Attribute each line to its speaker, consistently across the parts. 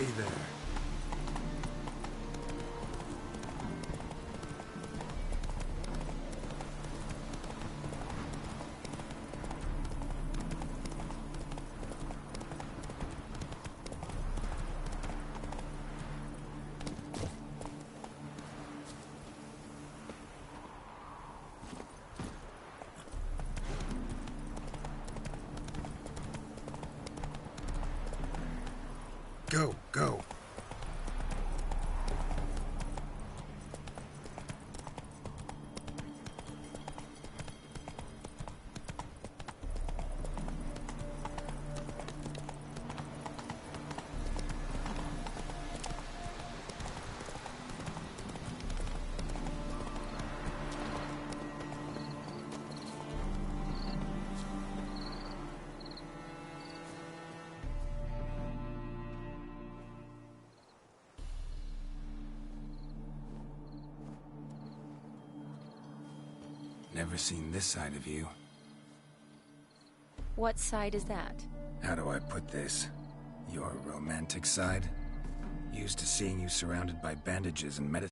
Speaker 1: Hey there. Go, go. Never seen this side of you.
Speaker 2: What side is that?
Speaker 1: How do I put this? Your romantic side? Used to seeing you surrounded by bandages and medicine.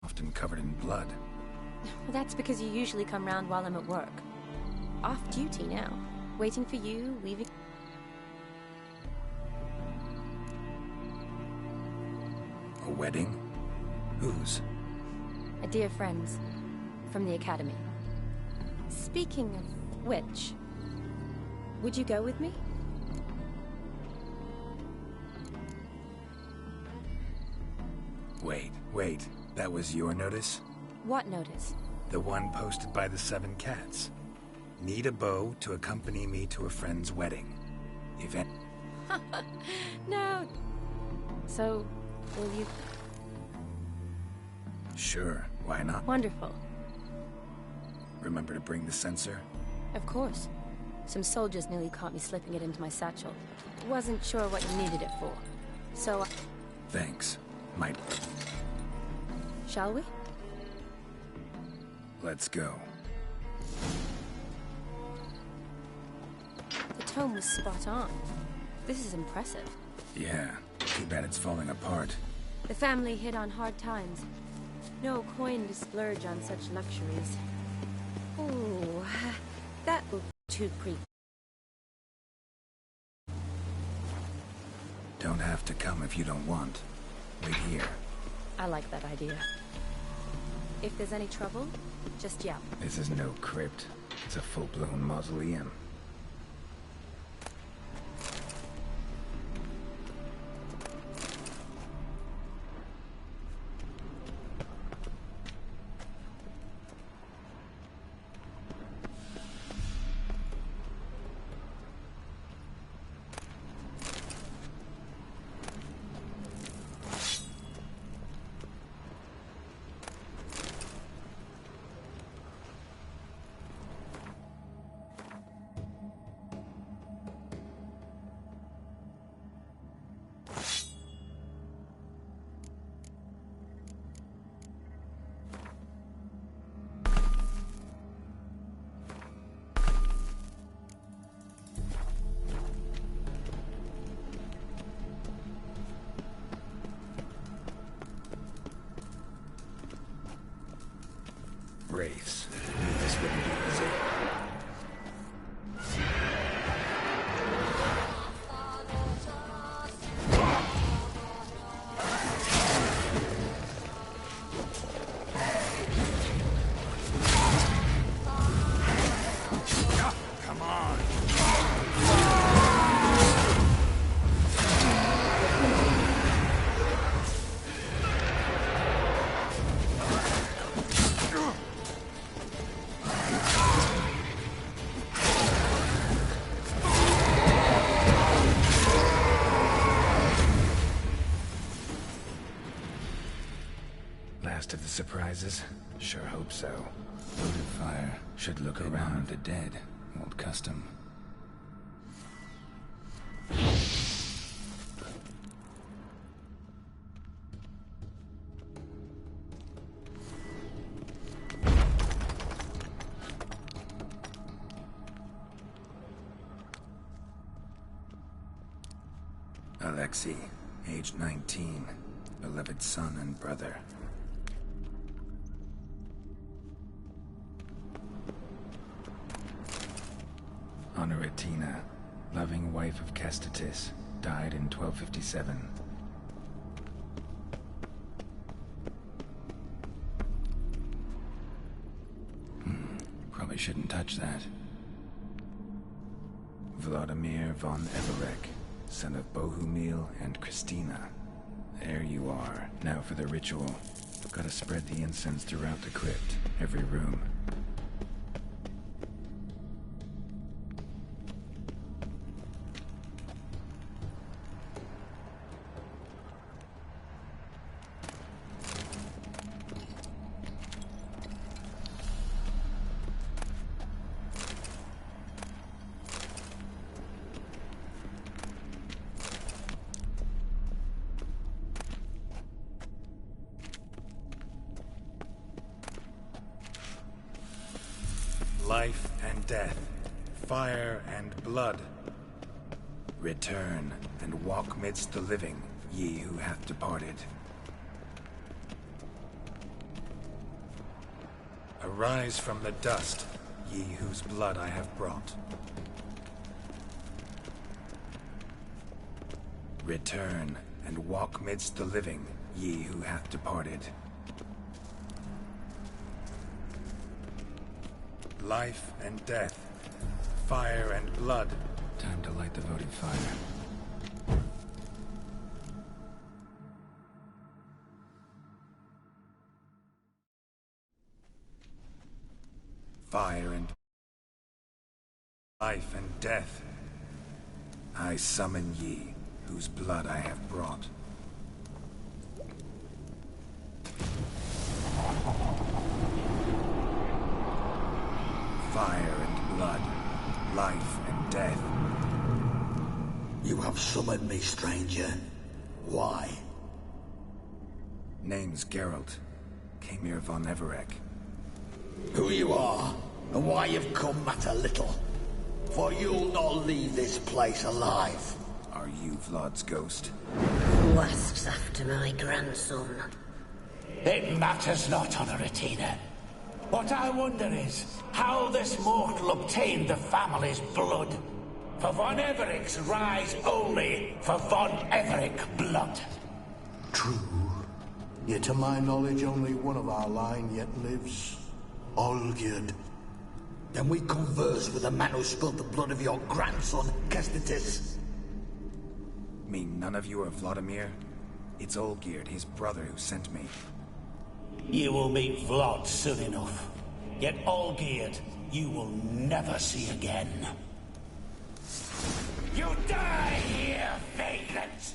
Speaker 1: Often covered in blood.
Speaker 2: Well, that's because you usually come round while I'm at work. Off duty now. Waiting for you, leaving...
Speaker 1: A wedding? Whose?
Speaker 2: A dear friend's. From the academy. Speaking of which... Would you go with me?
Speaker 1: Wait. That was your notice?
Speaker 2: What notice?
Speaker 1: The one posted by the 7 cats. Need a beau to accompany me to a friend's wedding. Event.
Speaker 2: No. So, will you...
Speaker 1: Sure, why not?
Speaker 2: Wonderful.
Speaker 1: Remember to bring the sensor?
Speaker 2: Of course. Some soldiers nearly caught me slipping it into my satchel. Wasn't sure what you needed it for. So...
Speaker 1: Thanks. Might...
Speaker 2: Shall we?
Speaker 1: Let's go.
Speaker 2: The tone was spot on. This is impressive.
Speaker 1: Yeah, too bad it's falling apart.
Speaker 2: The family hit on hard times. No coin to splurge on such luxuries. Ooh, that will be too creepy.
Speaker 1: Don't have to come if you don't want. Wait here.
Speaker 2: I like that idea. If there's any trouble, just yell.
Speaker 1: This is no crypt. It's a full-blown mausoleum. Wraiths. This wouldn't be easy. Come on. Last of the surprises? Sure hope so. Votive fire should look around the dead. Old custom. Alexei, age 19, beloved son and brother. Honoratina, loving wife of Kestatis, died in 1257. Probably shouldn't touch that. Vladimir von Everek, son of Bohumil and Christina. There you are. Now for the ritual. Gotta spread the incense throughout the crypt, every room. Life and death, fire and blood. Return and walk midst the living, ye who hath departed. Arise from the dust, ye whose blood I have brought. Return and walk midst the living, ye who hath departed. Life and death, fire and blood. Time to light the votive fire. Fire and life and death. I summon ye, whose blood I have brought. Fire and blood, life and death.
Speaker 3: You have summoned me, stranger. Why?
Speaker 1: Name's Geralt. Came here von Everek.
Speaker 3: Who you are, and why you've come matter little. For you'll not leave this place alive.
Speaker 1: Are you Vlad's ghost?
Speaker 4: Who asks after my grandson?
Speaker 3: It matters not, Honoratina. What I wonder is how this mortal obtained the family's blood. For von Everek's rise only for von Everek blood.
Speaker 5: True. Yet to my knowledge, only one of our line yet lives. Olgierd.
Speaker 3: Then we converse with the man who spilled the blood of your grandson, Kestatis.
Speaker 1: Mean none of you are Vladimir? It's Olgierd, his brother, who sent me.
Speaker 3: You will meet Vlad soon enough. Yet Olgierd, you will never see again. You die here, vagrant!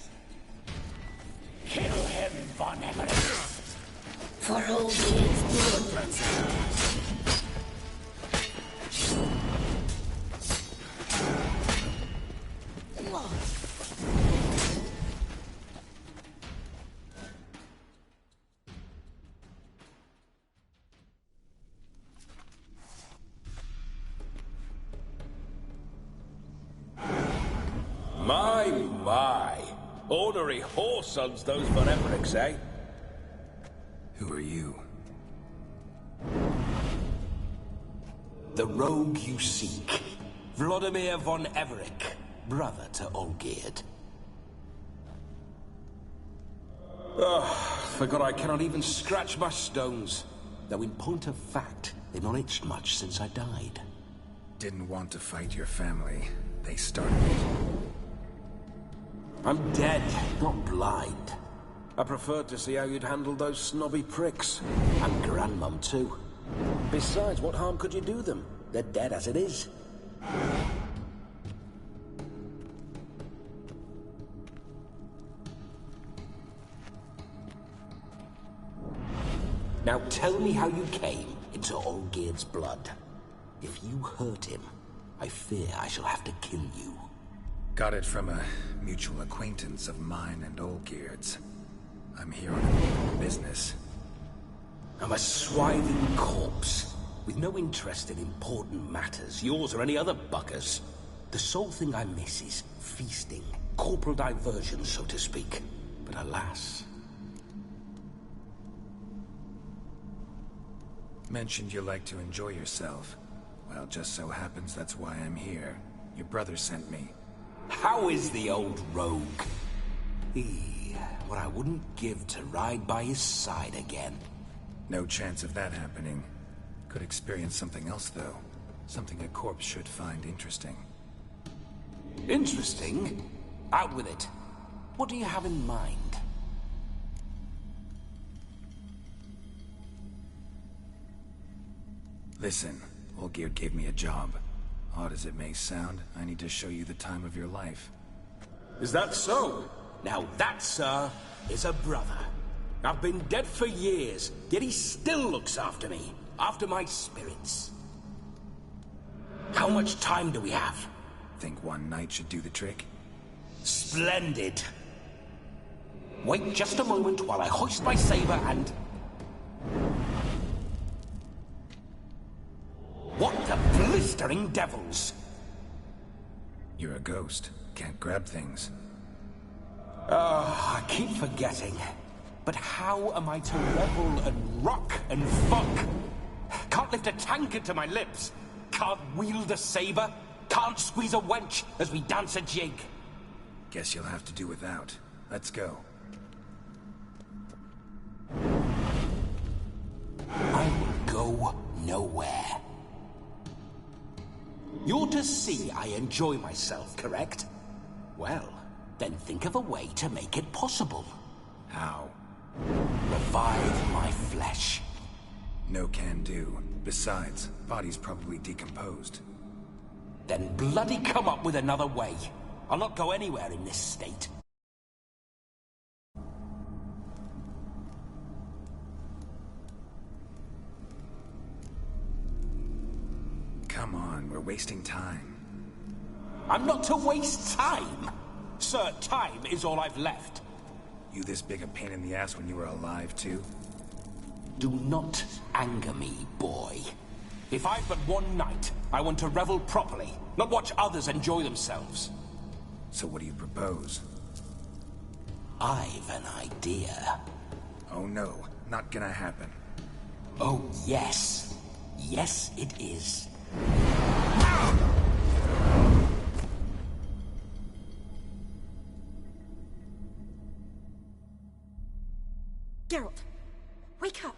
Speaker 3: Kill him, von Everek.
Speaker 4: For Olgierd's blood, let's have.
Speaker 6: My. Ornery whoresons those von Evereks, eh?
Speaker 1: Who are you?
Speaker 6: The rogue you seek. Vladimir von Everek, brother to Olgierd. Forgot I cannot even scratch my stones. Though in point of fact, they've not itched much since I died.
Speaker 1: Didn't want to fight your family. They started it.
Speaker 6: I'm dead, not blind. I preferred to see how you'd handle those snobby pricks. And Grandmum, too. Besides, what harm could you do them? They're dead as it is. Now tell me how you came into Olgierd's blood. If you hurt him, I fear I shall have to kill you.
Speaker 1: Got it from a mutual acquaintance of mine and Olgierd's. I'm here on business.
Speaker 6: I'm a swiving corpse, with no interest in important matters, yours or any other buggers. The sole thing I miss is feasting, corporal diversion, so to speak. But alas...
Speaker 1: Mentioned you like to enjoy yourself. Well, just so happens that's why I'm here. Your brother sent me.
Speaker 6: How is the old rogue? What I wouldn't give to ride by his side again.
Speaker 1: No chance of that happening. Could experience something else, though. Something a corpse should find interesting.
Speaker 6: Interesting? Out with it. What do you have in mind?
Speaker 1: Listen, Olgierd gave me a job. Odd as it may sound, I need to show you the time of your life.
Speaker 6: Is that so? Now that, sir, is a brother. I've been dead for years, yet he still looks after me, after my spirits. How much time do we have?
Speaker 1: Think one night should do the trick?
Speaker 6: Splendid. Wait just a moment while I hoist my saber and... What the blistering devils?
Speaker 1: You're a ghost. Can't grab things.
Speaker 6: I keep forgetting. But how am I to revel and rock and fuck? Can't lift a tankard to my lips. Can't wield a saber. Can't squeeze a wench as we dance a jig.
Speaker 1: Guess you'll have to do without. Let's go.
Speaker 6: I will go nowhere. You're to see I enjoy myself, correct? Well, then think of a way to make it possible.
Speaker 1: How?
Speaker 6: Revive my flesh.
Speaker 1: No can do. Besides, body's probably decomposed.
Speaker 6: Then bloody come up with another way. I'll not go anywhere in this state.
Speaker 1: Come on, we're wasting time.
Speaker 6: I'm not to waste time. Sir, time is all I've left.
Speaker 1: You this big a pain in the ass when you were alive, too?
Speaker 6: Do not anger me, boy. If I've but one night, I want to revel properly, not watch others enjoy themselves.
Speaker 1: So what do you propose?
Speaker 6: I've an idea.
Speaker 1: Oh no, not gonna happen.
Speaker 6: Oh, yes. Yes, it is.
Speaker 2: Geralt, wake up.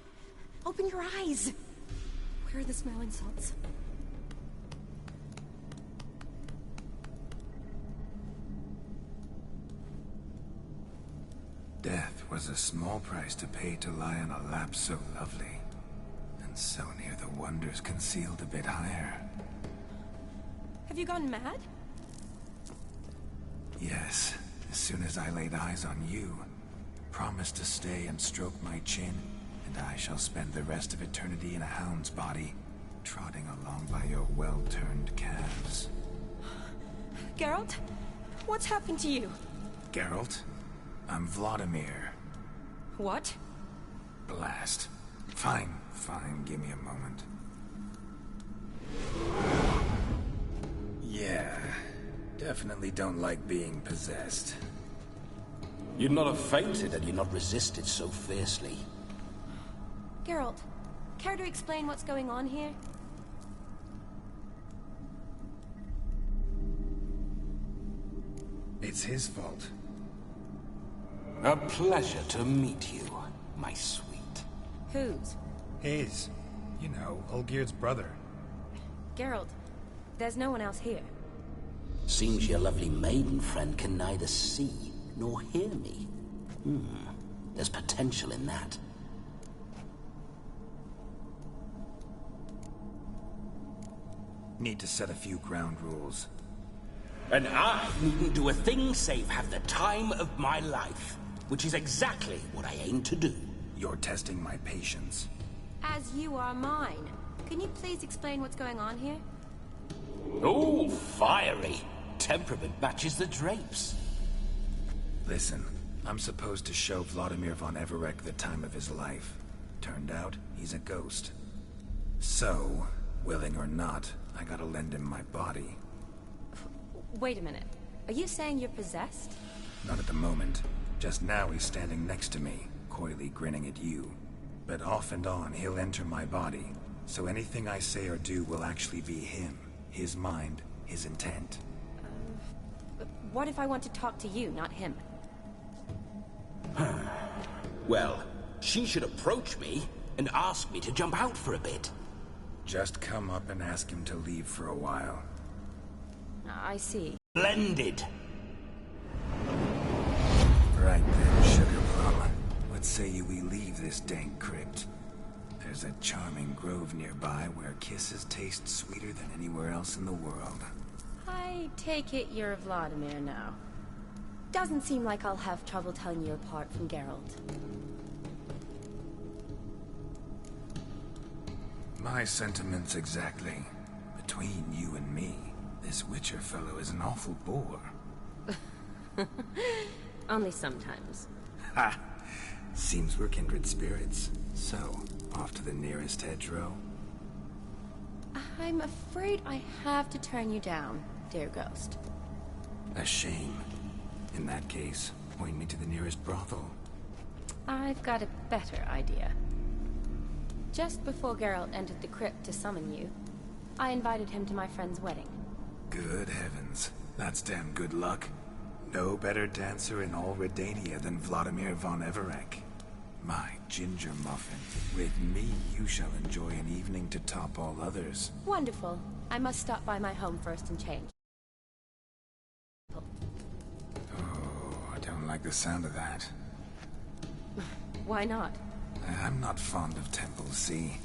Speaker 2: Open your eyes. Where are the smelling salts?
Speaker 1: Death was a small price to pay to lie on a lap so lovely, and so near the wonders concealed a bit higher.
Speaker 2: Have you gone mad?
Speaker 1: Yes, as soon as I laid eyes on you, promise to stay and stroke my chin, and I shall spend the rest of eternity in a hound's body, trotting along by your well-turned calves.
Speaker 2: Geralt, what's happened to you?
Speaker 1: Geralt, I'm Vladimir.
Speaker 2: What?
Speaker 1: Blast. Fine, give me a moment. Yeah, definitely don't like being possessed.
Speaker 6: You'd not have fainted had you not resisted so fiercely.
Speaker 2: Geralt, care to explain what's going on here?
Speaker 1: It's his fault.
Speaker 6: A pleasure to meet you, my sweet.
Speaker 2: Whose?
Speaker 1: His. You know, Olgierd's brother.
Speaker 2: Geralt, there's no one else here.
Speaker 6: Seems your lovely maiden friend can neither see nor hear me. There's potential in that.
Speaker 1: Need to set a few ground rules.
Speaker 6: And I needn't do a thing save have the time of my life, which is exactly what I aim to do.
Speaker 1: You're testing my patience.
Speaker 2: As you are mine. Can you please explain what's going on here?
Speaker 6: Oh, fiery. Temperament matches the drapes.
Speaker 1: Listen, I'm supposed to show Vladimir von Everec the time of his life. Turned out, he's a ghost. So, willing or not, I gotta lend him my body.
Speaker 2: Wait a minute. Are you saying you're possessed?
Speaker 1: Not at the moment. Just now he's standing next to me, coyly grinning at you. But off and on, he'll enter my body. So anything I say or do will actually be him. His mind, his intent.
Speaker 2: What if I want to talk to you, not him?
Speaker 6: Well, she should approach me and ask me to jump out for a bit.
Speaker 1: Just come up and ask him to leave for a while.
Speaker 2: I see.
Speaker 6: Blended.
Speaker 1: Right then, Sugar Plum. What say you we leave this dank crypt? There's a charming grove nearby where kisses taste sweeter than anywhere else in the world.
Speaker 2: I take it you're Vladimir now. Doesn't seem like I'll have trouble telling you apart from Geralt.
Speaker 1: My sentiments exactly. Between you and me, this Witcher fellow is an awful bore.
Speaker 2: Only sometimes.
Speaker 1: Ha! Seems we're kindred spirits. So, off to the nearest hedgerow?
Speaker 2: I'm afraid I have to turn you down, dear ghost.
Speaker 1: A shame. In that case, point me to the nearest brothel.
Speaker 2: I've got a better idea. Just before Geralt entered the crypt to summon you, I invited him to my friend's wedding.
Speaker 1: Good heavens. That's damn good luck. No better dancer in all Redania than Vladimir von Everec. My ginger muffin. With me, you shall enjoy an evening to top all others.
Speaker 2: Wonderful. I must stop by my home first and change.
Speaker 1: Oh, I don't like the sound of that.
Speaker 2: Why not?
Speaker 1: I'm not fond of temples, see?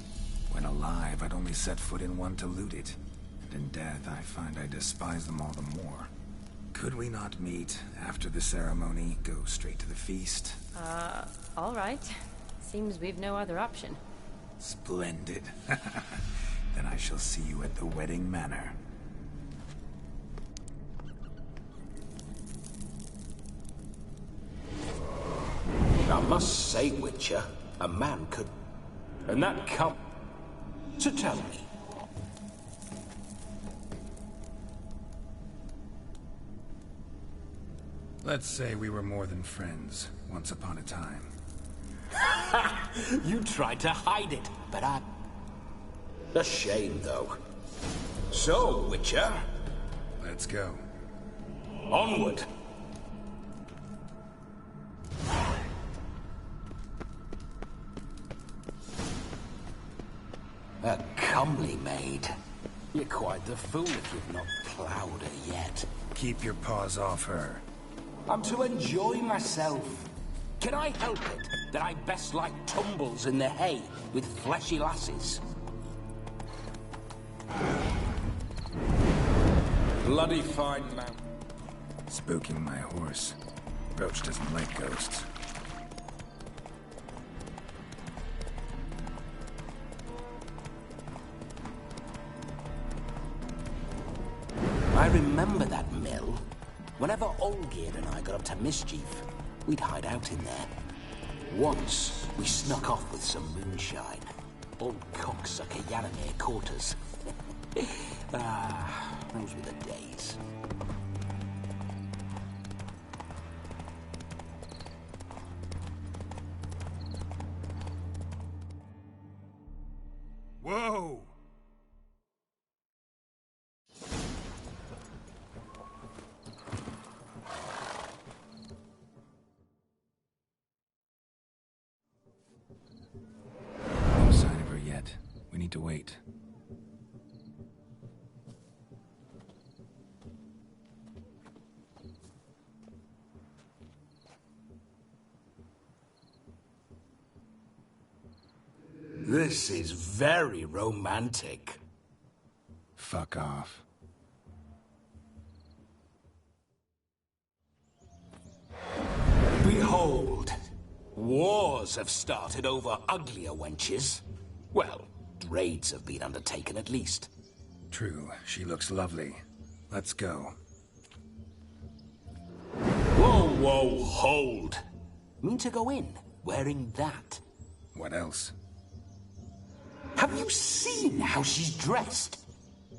Speaker 1: When alive, I'd only set foot in one to loot it. And in death, I find I despise them all the more. Could we not meet after the ceremony, go straight to the feast?
Speaker 2: All right. Seems we've no other option.
Speaker 1: Splendid. Then I shall see you at the wedding manor.
Speaker 6: I must say, Witcher, a man could... And that come... So tell me.
Speaker 1: Let's say we were more than friends, once upon a time.
Speaker 6: You tried to hide it, but I... A shame, though. So, Witcher...
Speaker 1: Let's go.
Speaker 6: Onward! A comely maid. You're quite the fool if you've not ploughed her yet.
Speaker 1: Keep your paws off her.
Speaker 6: I'm to enjoy myself. Can I help it that I best like tumbles in the hay with fleshy lasses? Bloody fine man.
Speaker 1: Spooking my horse. Roach doesn't like ghosts.
Speaker 6: I remember that mill. Whenever Olgir and I got up to mischief, we'd hide out in there. Once, we snuck off with some moonshine. Old cocksucker Yaramir caught us. Those were the days.
Speaker 1: Whoa! No sign of her yet. We need to wait.
Speaker 6: This is very romantic.
Speaker 1: Fuck off.
Speaker 6: Behold, wars have started over uglier wenches. Well, raids have been undertaken at least.
Speaker 1: True, she looks lovely. Let's go.
Speaker 6: Whoa, whoa, hold! Mean to go in, wearing that?
Speaker 1: What else?
Speaker 6: Have you seen how she's dressed?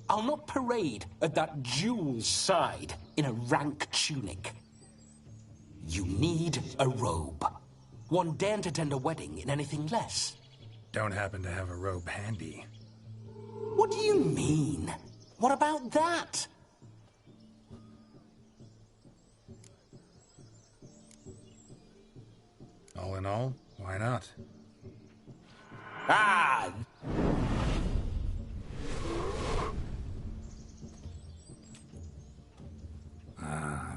Speaker 6: I'll not parade at that jewel's side in a rank tunic. You need a robe. One daren't attend a wedding in anything less.
Speaker 1: Don't happen to have a robe handy.
Speaker 6: What do you mean? What about that?
Speaker 1: All in all, why not?
Speaker 6: Ah!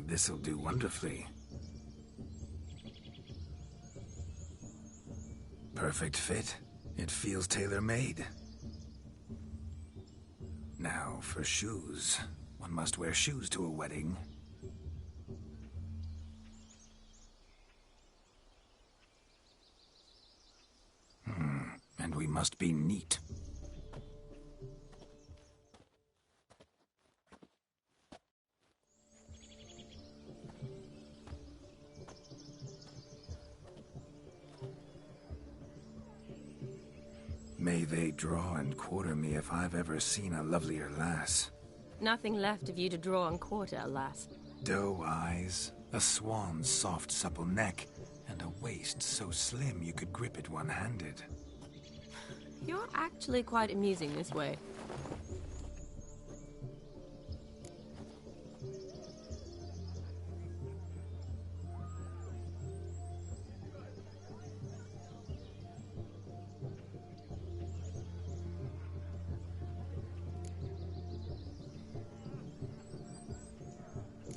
Speaker 1: This'll do wonderfully. Perfect fit. It feels tailor-made. Now, for shoes. One must wear shoes to a wedding. And we must be neat. May they draw and quarter me if I've ever seen a lovelier lass.
Speaker 2: Nothing left of you to draw and quarter, alas.
Speaker 1: Doe eyes, a swan's soft supple neck, and a waist so slim you could grip it one-handed.
Speaker 2: You're actually quite amusing this way.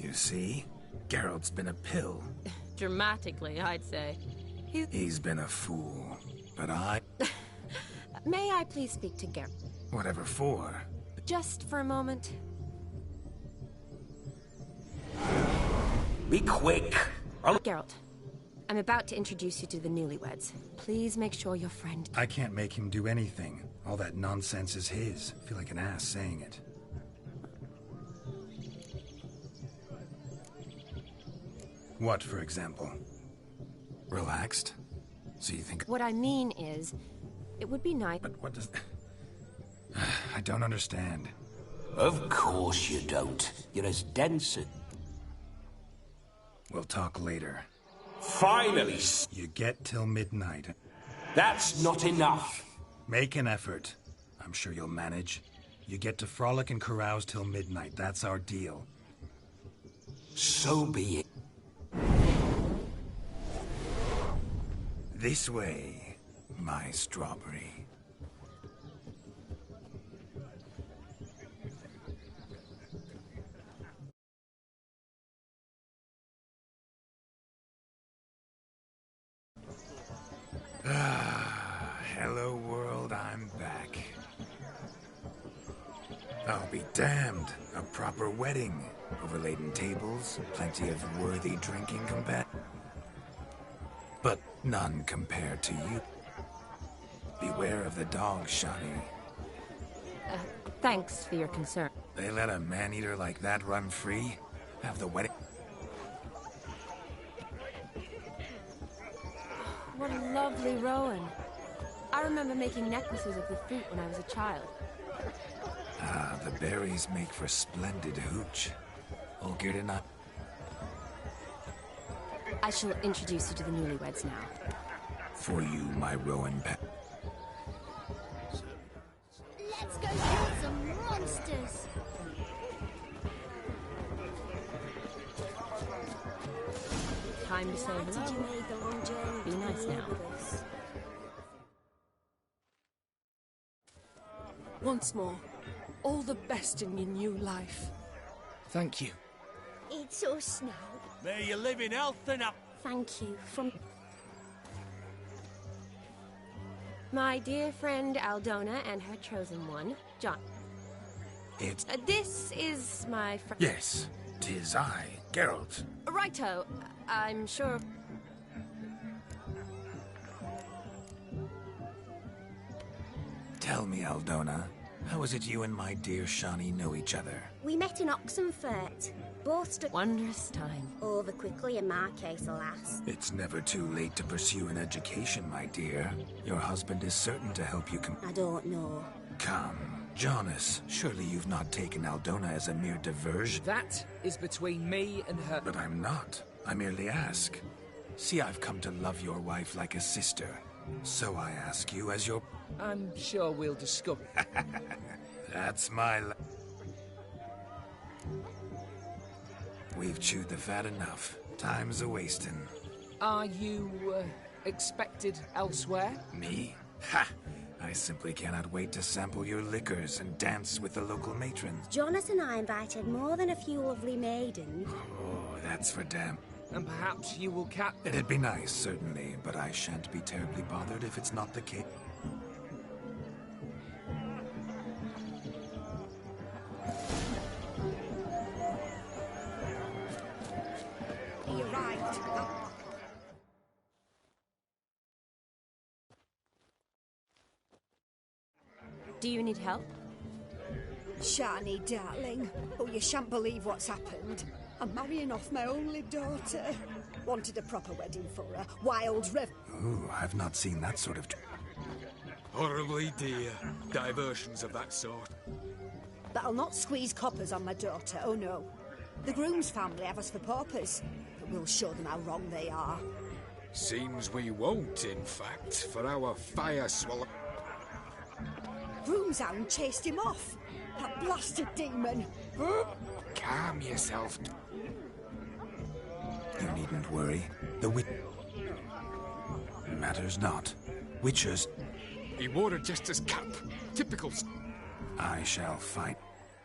Speaker 1: You see? Geralt's been a pill.
Speaker 2: Dramatically, I'd say.
Speaker 1: He's been a fool. But I...
Speaker 2: May I please speak to Geralt?
Speaker 1: Whatever for.
Speaker 2: Just for a moment.
Speaker 6: Be quick!
Speaker 2: Geralt, I'm about to introduce you to the newlyweds. Please make sure your friend...
Speaker 1: I can't make him do anything. All that nonsense is his. I feel like an ass saying it. What, for example? Relaxed? So you think...
Speaker 2: What I mean is, it would be nice...
Speaker 1: But what does... I don't understand.
Speaker 6: Of course you don't. You're as dense as...
Speaker 1: We'll talk later.
Speaker 6: Finally!
Speaker 1: You get till midnight.
Speaker 6: That's not enough.
Speaker 1: Make an effort. I'm sure you'll manage. You get to frolic and carouse till midnight. That's our deal.
Speaker 6: So be it.
Speaker 1: This way, my strawberry. Hello world, I'm back. I'll be damned. A proper wedding. Overladen tables, plenty of worthy drinking but none compared to you. Beware of the dogs, Shani.
Speaker 2: Thanks for your concern.
Speaker 1: They let a man-eater like that run free? Have the wedding...
Speaker 2: What a lovely Rowan. I remember making necklaces of the fruit when I was a child.
Speaker 1: Ah, the berries make for splendid hooch. All geared in up.
Speaker 2: I shall introduce you to the newlyweds now.
Speaker 1: For you, my Rowan pet.
Speaker 7: Let's go kill some monsters!
Speaker 2: Time to say
Speaker 7: Glad
Speaker 2: hello.
Speaker 7: you made the long journey
Speaker 2: Be nice now.
Speaker 7: with us.
Speaker 8: Once more, all the best in your new life.
Speaker 9: Thank you.
Speaker 7: It's us now.
Speaker 9: May you live in health and up.
Speaker 7: Thank you from...
Speaker 2: My dear friend Aldona and her chosen one, John.
Speaker 1: It's...
Speaker 2: This is my friend...
Speaker 1: Yes, 'tis I, Geralt.
Speaker 2: Righto. I'm sure...
Speaker 1: Tell me, Aldona, how is it you and my dear Shani know each other?
Speaker 7: We met in Oxenfurt. Both stood
Speaker 2: Wondrous time.
Speaker 7: over quickly in my case, alas.
Speaker 1: It's never too late to pursue an education, my dear. Your husband is certain to help you
Speaker 7: I don't know.
Speaker 1: Come, Jonas, surely you've not taken Aldona as a mere diversion.
Speaker 9: That is between me and her.
Speaker 1: But I'm not. I merely ask. See, I've come to love your wife like a sister. So I ask you as your...
Speaker 9: I'm sure we'll discover.
Speaker 1: That's my... We've chewed the fat enough. Time's a-wasting.
Speaker 9: Are you, expected elsewhere?
Speaker 1: Me? Ha! I simply cannot wait to sample your liquors and dance with the local matrons.
Speaker 7: Jonas and I invited more than a few lovely maidens.
Speaker 1: Oh, that's for damn...
Speaker 9: And perhaps you will catch...
Speaker 1: It'd be nice, certainly, but I shan't be terribly bothered if it's not the case.
Speaker 7: He arrived.
Speaker 2: Do you need help?
Speaker 10: Shani, darling. Oh, you shan't believe what's happened. I'm marrying off my only daughter. Wanted a proper wedding for her. Wild rev...
Speaker 1: Ooh, I've not seen that sort of...
Speaker 9: Horribly dear. Diversions of that sort.
Speaker 10: But I'll not squeeze coppers on my daughter, oh no. The groom's family have us for paupers, but we'll show them how wrong they are.
Speaker 9: Seems we won't, in fact, for our fire swallow...
Speaker 10: Groom's hound chased him off. That blasted demon.
Speaker 9: Calm yourself.
Speaker 1: You needn't worry. The witch... Matters not. Witchers...
Speaker 9: He wore a jester's cap. Typical...
Speaker 1: I shall fight.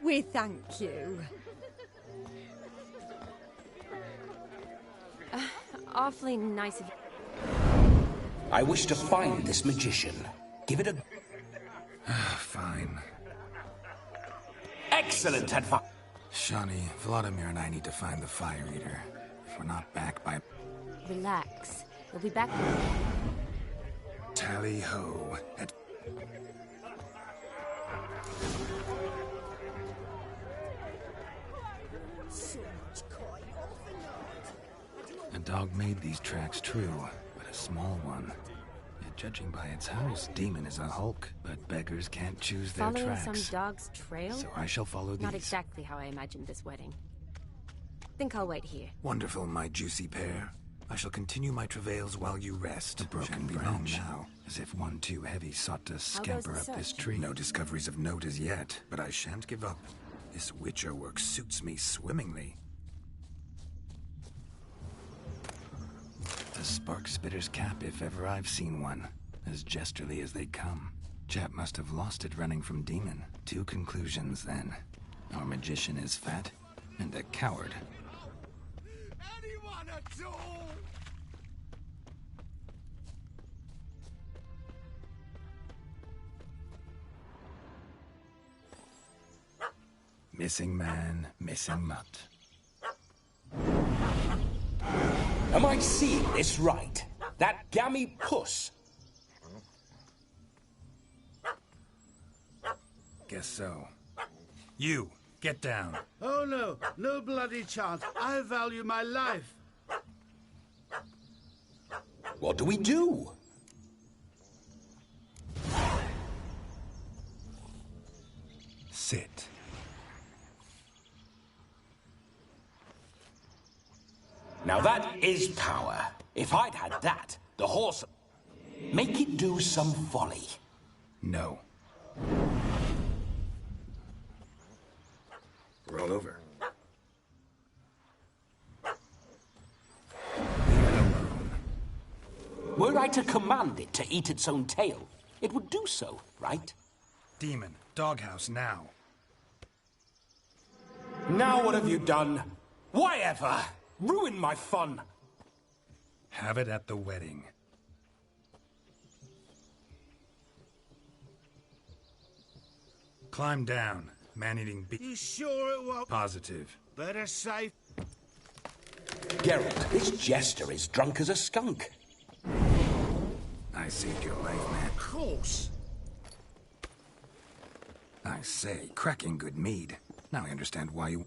Speaker 10: We thank you.
Speaker 2: Awfully nice of you.
Speaker 6: I wish to find this magician. Give it a...
Speaker 1: Fine.
Speaker 6: Excellent advice.
Speaker 1: Shani, Vladimir and I need to find the fire eater. If we're not back by...
Speaker 2: Relax. We'll be back.
Speaker 1: Tally-ho. A dog made these tracks true, but a small one. Yet judging by its house, Demon is a hulk, but beggars can't choose their
Speaker 2: Following
Speaker 1: tracks.
Speaker 2: some dog's trail?
Speaker 1: So I shall follow these.
Speaker 2: Not exactly how I imagined this wedding. Think I'll wait here.
Speaker 1: Wonderful, my juicy pair. I shall continue my travails while you rest. A broken branch now, as if one too heavy sought to scamper up this tree. No discoveries of note as yet, but I shan't give up. This witcher work suits me swimmingly. A spark spitter's cap if ever I've seen one. As jesterly as they come. Chap must have lost it running from Demon. Two conclusions then. Our magician is fat, and a coward.
Speaker 9: Anyone at all?
Speaker 1: Missing man, missing mutt.
Speaker 6: Am I seeing this right? That gammy puss.
Speaker 1: Guess so. You, get down.
Speaker 11: Oh no, no bloody chance. I value my life.
Speaker 6: What do we do?
Speaker 1: Sit.
Speaker 6: Now that is power. If I'd had that, the horse... Make it do some folly.
Speaker 1: No. Roll over.
Speaker 6: Were I to command it to eat its own tail, it would do so, right?
Speaker 1: Demon, doghouse now.
Speaker 6: Now what have you done? Why ever? Ruin my fun.
Speaker 1: Have it at the wedding. Climb down. Man-eating beast.
Speaker 11: You sure it won't?
Speaker 1: Positive.
Speaker 11: Better safe.
Speaker 6: Geralt, this jester is drunk as a skunk.
Speaker 1: I saved your life, man.
Speaker 11: Of course.
Speaker 1: I say, cracking good mead. Now I understand why you...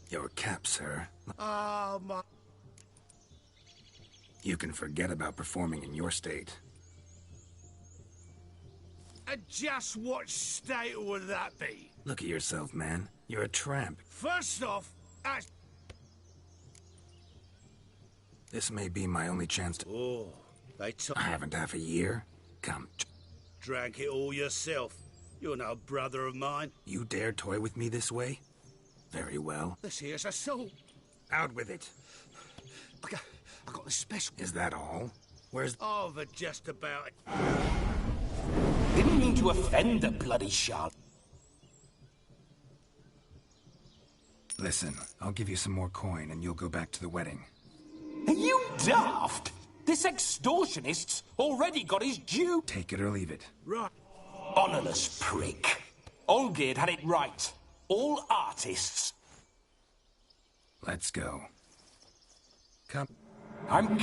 Speaker 1: Your cap, sir.
Speaker 11: Oh, my...
Speaker 1: You can forget about performing in your state.
Speaker 11: And just what state would that be?
Speaker 1: Look at yourself, man. You're a tramp.
Speaker 11: First off,
Speaker 1: This may be my only chance to...
Speaker 11: Oh, they
Speaker 1: I haven't half a year. Come.
Speaker 11: Drank it all yourself. You're no brother of mine.
Speaker 1: You dare toy with me this way? Very well.
Speaker 11: This here's assault.
Speaker 1: Out with it.
Speaker 11: I got the special.
Speaker 1: Is that all? Where's...
Speaker 11: Over just about.
Speaker 6: Didn't mean to offend the bloody shark.
Speaker 1: Listen, I'll give you some more coin and you'll go back to the wedding.
Speaker 6: Are you daft? This extortionist's already got his due.
Speaker 1: Take it or leave it.
Speaker 11: Right.
Speaker 6: Honourless prick. Olgerd had it right. All artists.
Speaker 1: Let's go. Come.
Speaker 6: I'm...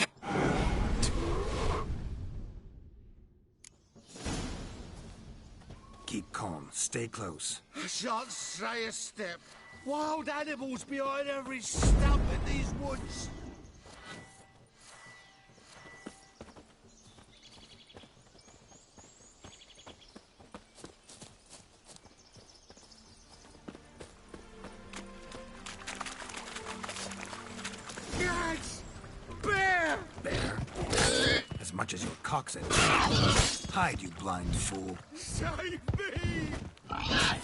Speaker 1: Keep calm. Stay close.
Speaker 11: I shan't say a step. Wild animals behind every stump in these woods. Yes! Bear!
Speaker 1: Bear? As much as your cock's at. Hide, you blind fool.
Speaker 11: Save me!
Speaker 1: I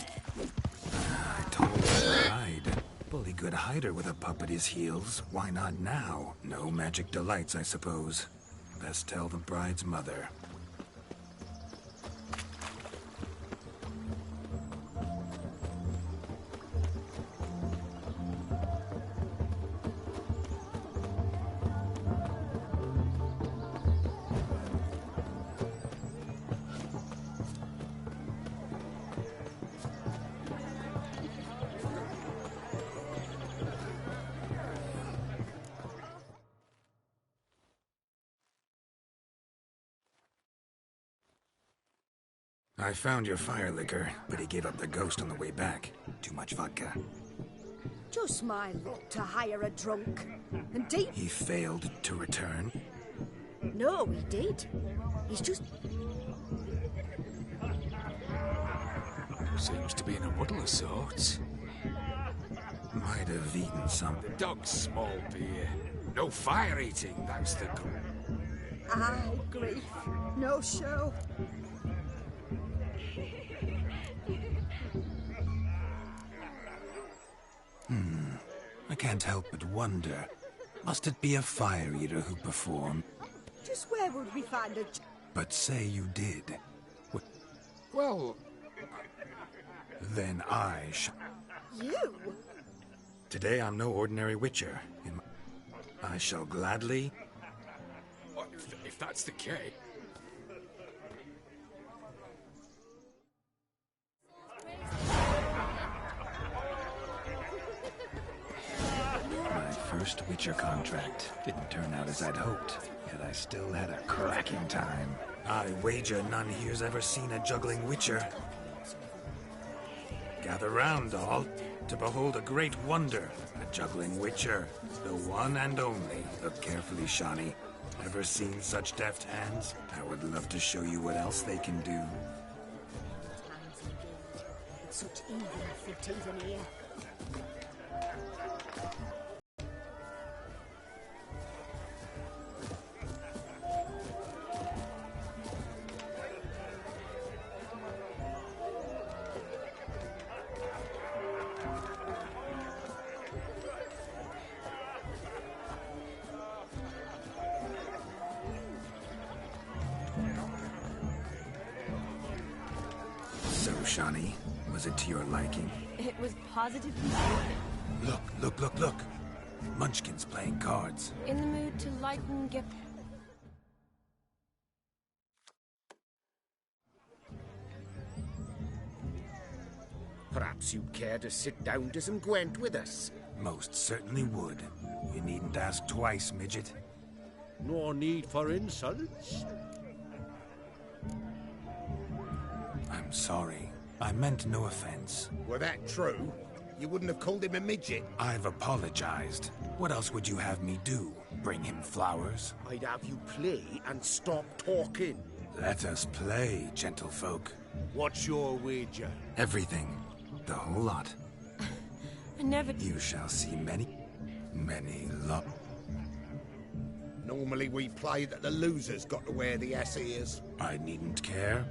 Speaker 1: told you to hide. Bully good hider with a pup at his heels. Why not now? No magic delights, I suppose. Best tell the bride's mother. I found your fire liquor, but he gave up the ghost on the way back. Too much vodka.
Speaker 10: Just my luck to hire a drunk. And deep.
Speaker 1: He failed to return.
Speaker 10: No, he did. He's just...
Speaker 9: Seems to be in a muddle of sorts.
Speaker 1: Might have eaten something.
Speaker 9: Dog's small beer. No fire eating, that's the goal.
Speaker 10: Aye, grief. No show.
Speaker 1: I can't help but wonder. Must it be a fire eater who performed?
Speaker 10: Just where would we find a...
Speaker 1: But say you did.
Speaker 9: Well...
Speaker 1: Then I shall...
Speaker 10: You?
Speaker 1: Today I'm no ordinary witcher. I shall gladly...
Speaker 9: If that's the case...
Speaker 1: First Witcher contract. Didn't turn out as I'd hoped, yet I still had a cracking time. I wager none here's ever seen a juggling Witcher. Gather round, all, to behold a great wonder, a juggling Witcher. The one and only. Look carefully, Shawnee. Ever seen such deft hands? I would love to show you what else they can do.
Speaker 10: Such evil foot even here.
Speaker 1: Shawnee, was it to your liking?
Speaker 2: It was positively...
Speaker 1: Look. Munchkin's playing cards.
Speaker 2: In the mood to lighten get...
Speaker 12: Perhaps you'd care to sit down to some Gwent with us.
Speaker 1: Most certainly would. You needn't ask twice, midget.
Speaker 11: No need for insults.
Speaker 1: I'm sorry. I meant no offense.
Speaker 12: Were that true, you wouldn't have called him a midget.
Speaker 1: I've apologized. What else would you have me do? Bring him flowers?
Speaker 11: I'd have you play and stop talking.
Speaker 1: Let us play, gentlefolk.
Speaker 11: What's your wager?
Speaker 1: Everything. The whole lot.
Speaker 2: I never...
Speaker 1: You shall see many love.
Speaker 12: Normally we play that the loser's got to wear the ass ears.
Speaker 1: I needn't care.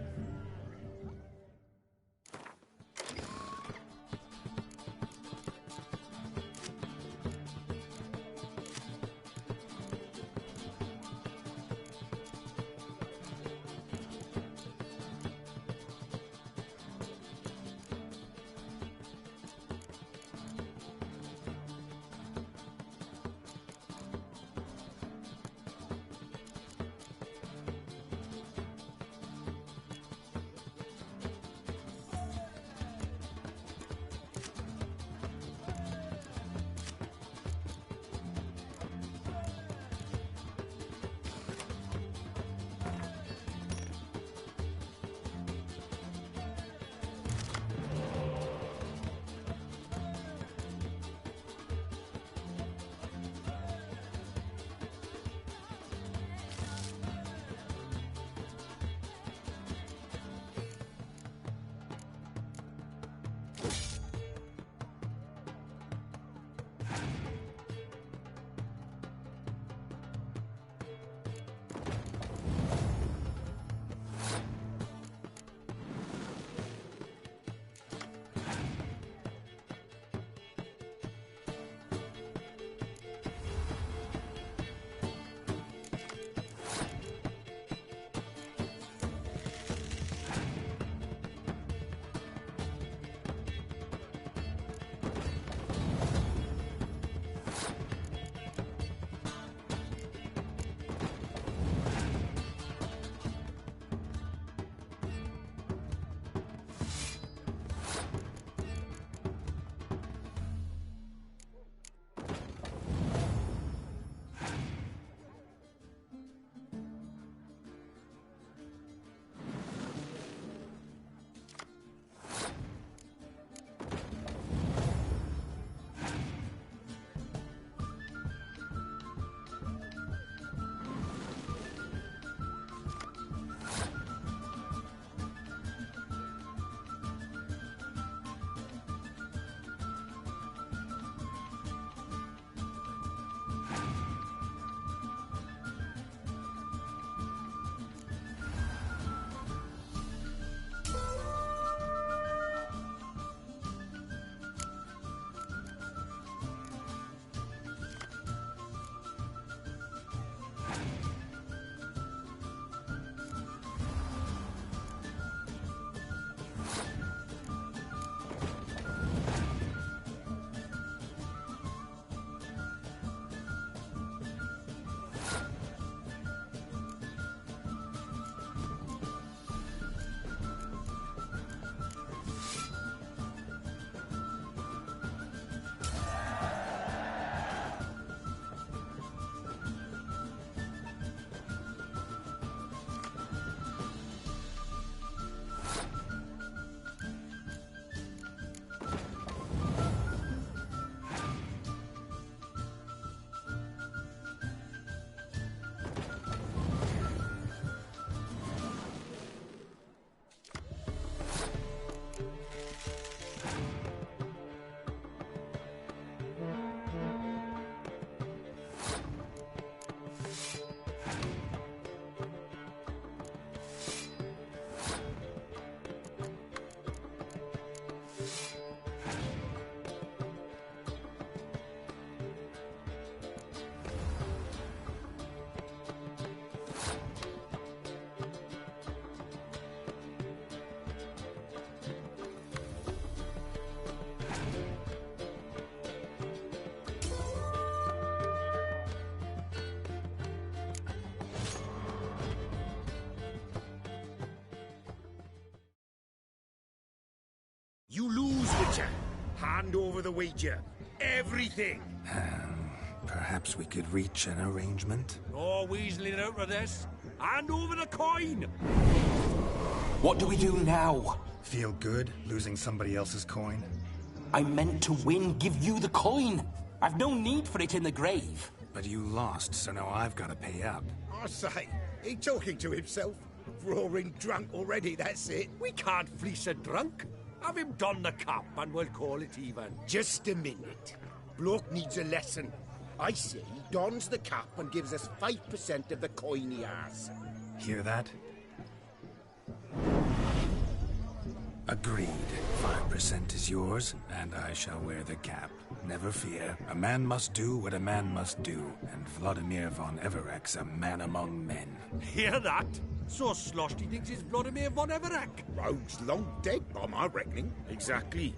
Speaker 11: You lose, Witcher. Hand over the wager.
Speaker 12: everything.
Speaker 1: Perhaps we could reach an arrangement?
Speaker 12: No weaseling out of this. Hand over the coin.
Speaker 6: What do we do now?
Speaker 1: Feel good losing somebody else's coin?
Speaker 6: I meant to win, give you the coin. I've no need for it in the grave.
Speaker 1: But you lost, so now I've got to pay up.
Speaker 12: I say, he talking to himself. Roaring drunk already, that's it. We can't fleece a drunk. Have him don the cup and we'll call it even.
Speaker 11: Just a minute. Bloke needs a lesson. I say he dons the cap and gives us 5% of the coin he has.
Speaker 1: Hear that? Agreed. 5% is yours, and I shall wear the cap. Never fear. A man must do what a man must do, and Vladimir von Everek's a man among men.
Speaker 12: Hear that? So sloshed he thinks he's Vladimir von Everek.
Speaker 11: Rogue's long dead, by my reckoning.
Speaker 12: Exactly.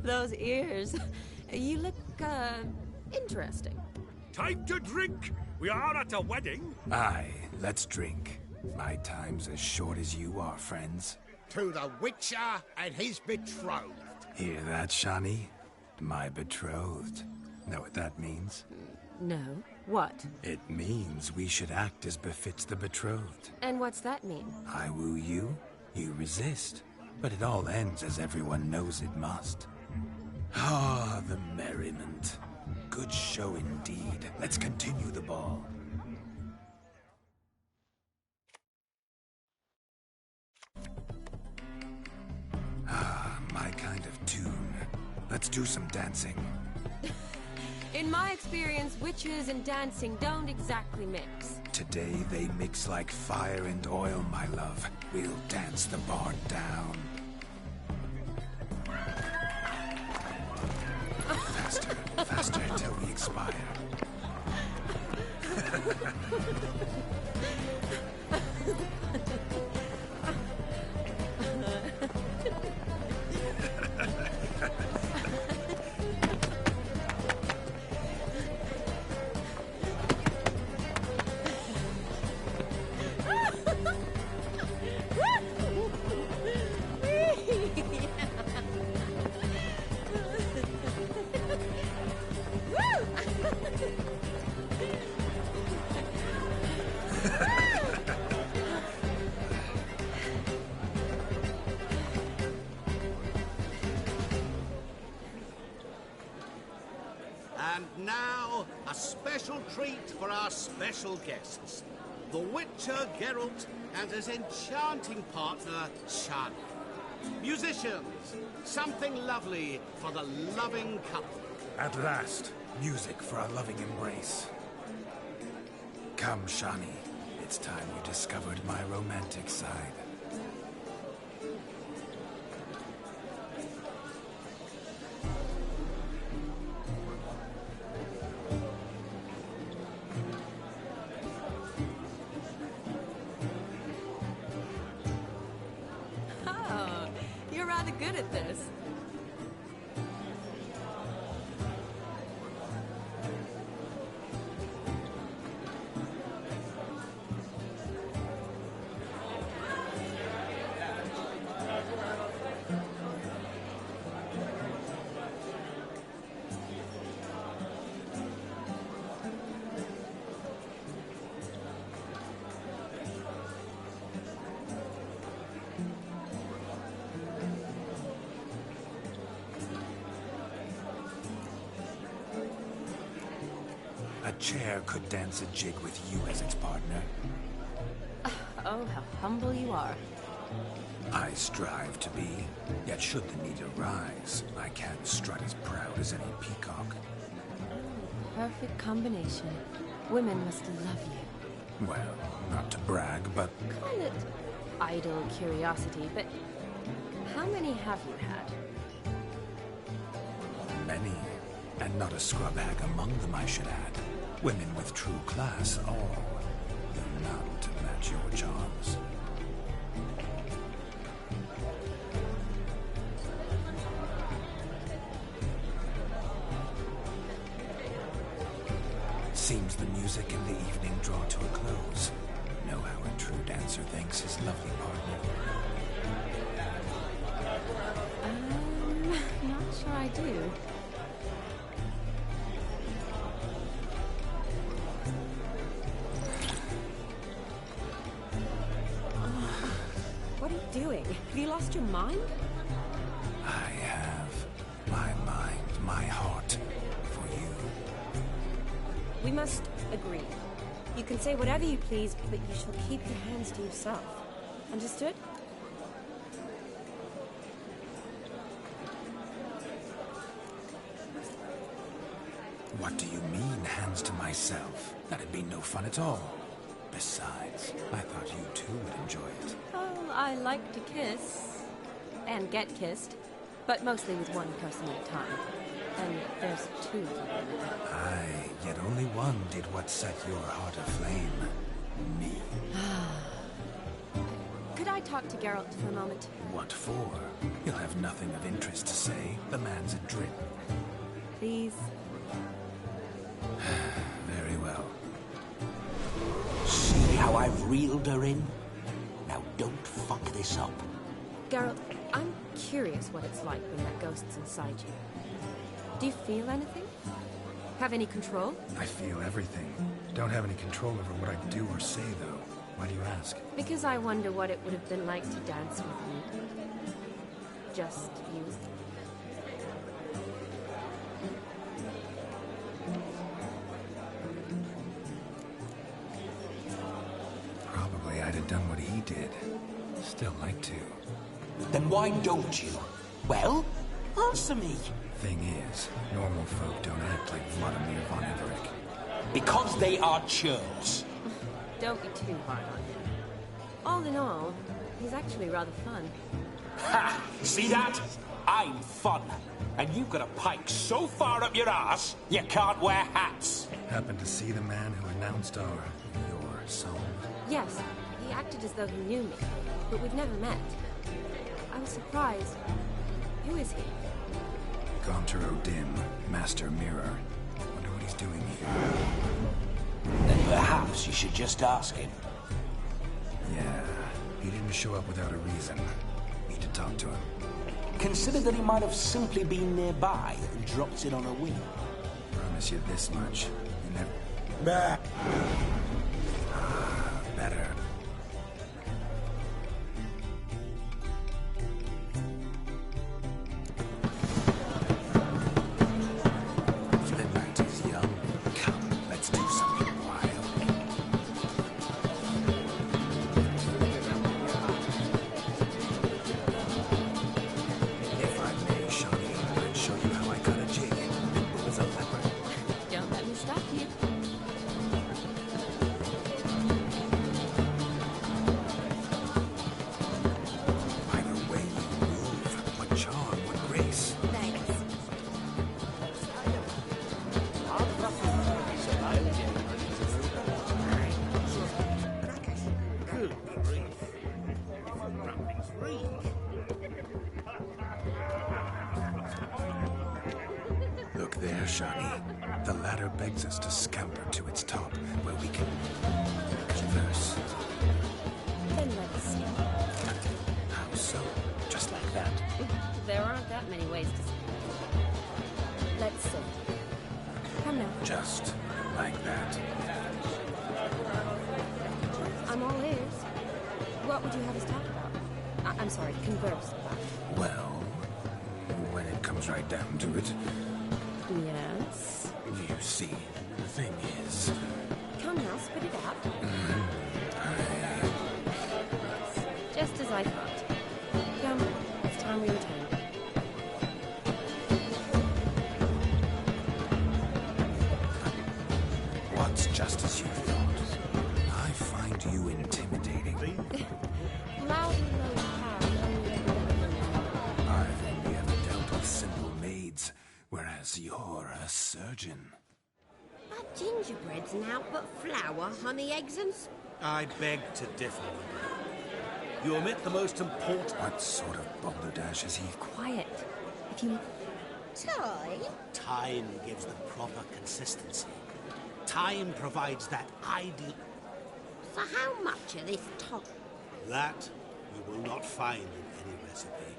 Speaker 2: Those ears. You look, interesting.
Speaker 12: Time to drink. We are at a wedding.
Speaker 1: Aye, let's drink. My time's as short as you are, friends.
Speaker 11: To the Witcher and his betrothed.
Speaker 1: Hear that, Shani? My betrothed. Know what that means?
Speaker 2: No. What?
Speaker 1: It means we should act as befits the betrothed.
Speaker 2: And what's that mean?
Speaker 1: I woo you, you resist. But it all ends as everyone knows it must. Ah, the merriment. Good show indeed. Let's continue the ball. Ah, my kind of tune. Let's do some dancing.
Speaker 2: In my experience, witches and dancing don't exactly mix.
Speaker 1: Today they mix like fire and oil, my love. We'll dance the barn down. Faster, faster, till we expire.
Speaker 11: And now, a special treat for our special guests. The Witcher Geralt and his enchanting partner, Shani. Musicians, something lovely for the loving couple.
Speaker 1: At last, music for a loving embrace. Come, Shani. It's time you discovered my romantic side.
Speaker 2: Oh, you're rather good at this.
Speaker 1: A chair could dance a jig with you as its partner.
Speaker 2: Oh, how humble you are.
Speaker 1: I strive to be, yet should the need arise, I can't strut as proud as any peacock.
Speaker 2: Perfect combination. Women must love you.
Speaker 1: Well, not to brag, but
Speaker 2: Call it idle curiosity, but how many have you had?
Speaker 1: many, and not a scrub hag among them, I should add. Women with true class, all, though none to match your charms. Seems the music and the evening draw to a close. Know how a true dancer thanks his lovely partner.
Speaker 2: Have you lost your mind?
Speaker 1: I have my mind, my heart for you.
Speaker 2: We must agree. You can say whatever you please, but you shall keep your hands to yourself. Understood?
Speaker 1: What do you mean, hands to myself? That'd be no fun at all. Besides, I thought you too would enjoy it.
Speaker 2: Oh, I like to kiss. And get kissed. But mostly with one person at a time. And there's two.
Speaker 1: Aye, yet only one did what set your heart aflame. Me.
Speaker 2: Could I talk to Geralt for a moment?
Speaker 1: What for? He'll have nothing of interest to say. The man's adrift.
Speaker 2: Please?
Speaker 1: Very well.
Speaker 6: See how I've reeled her in? Now don't fuck this up.
Speaker 2: Geralt, I'm curious what it's like when that ghost's inside you. Do you feel anything? Have any control?
Speaker 1: I feel everything. Don't have any control over what I do or say, though. Why do you ask?
Speaker 2: Because I wonder what it would have been like to dance with me. Just you.
Speaker 1: Probably I'd have done what he did. Still like to.
Speaker 6: Then why don't you? Well, answer me.
Speaker 1: Thing is, normal folk don't act like Vladimir von Everett.
Speaker 6: Because they are churls.
Speaker 2: Don't be too hard on him. All in all, he's actually rather fun.
Speaker 6: Ha! See that? I'm fun. And you've got a pike so far up your ass, you can't wear hats.
Speaker 1: Happened to see the man who announced your song?
Speaker 2: Yes, he acted as though he knew me, but we've never met. I was surprised. Who is he?
Speaker 1: Gaunter O'Dim, Master Mirror. Wonder what he's doing here.
Speaker 6: Then perhaps you should just ask him.
Speaker 1: Yeah, he didn't show up without a reason. Need to talk to him.
Speaker 6: Consider that he might have simply been nearby and dropped in on a whim.
Speaker 1: Promise you this much. You never...
Speaker 6: Bah.
Speaker 1: Better. The ladder begs us to scamper to its top, where we can converse.
Speaker 2: Then let's see.
Speaker 1: How so? Just like that?
Speaker 2: There aren't that many ways to speak. Let's see. Come now.
Speaker 1: Just like that.
Speaker 2: I'm all ears. What would you have us talk about? I'm sorry, converse about.
Speaker 1: Well, when it comes right down to it...
Speaker 2: Yes?
Speaker 1: You see, the thing is...
Speaker 2: Come now, spit it out. Just as I thought. Come, it's time we return.
Speaker 1: What's just as you thought? I find you intimidating.
Speaker 2: Loud and low
Speaker 1: I've only ever dealt with simple maids, whereas you're a surgeon.
Speaker 4: Are gingerbreads now but flour, honey, eggs and...
Speaker 11: I beg to differ. You omit the most important...
Speaker 1: What sort of balderdash is he?
Speaker 2: Quiet. If you...
Speaker 4: Time?
Speaker 11: Time gives the proper consistency. Time provides that ideal...
Speaker 4: For how much of this top?
Speaker 11: That you will not find in any recipe.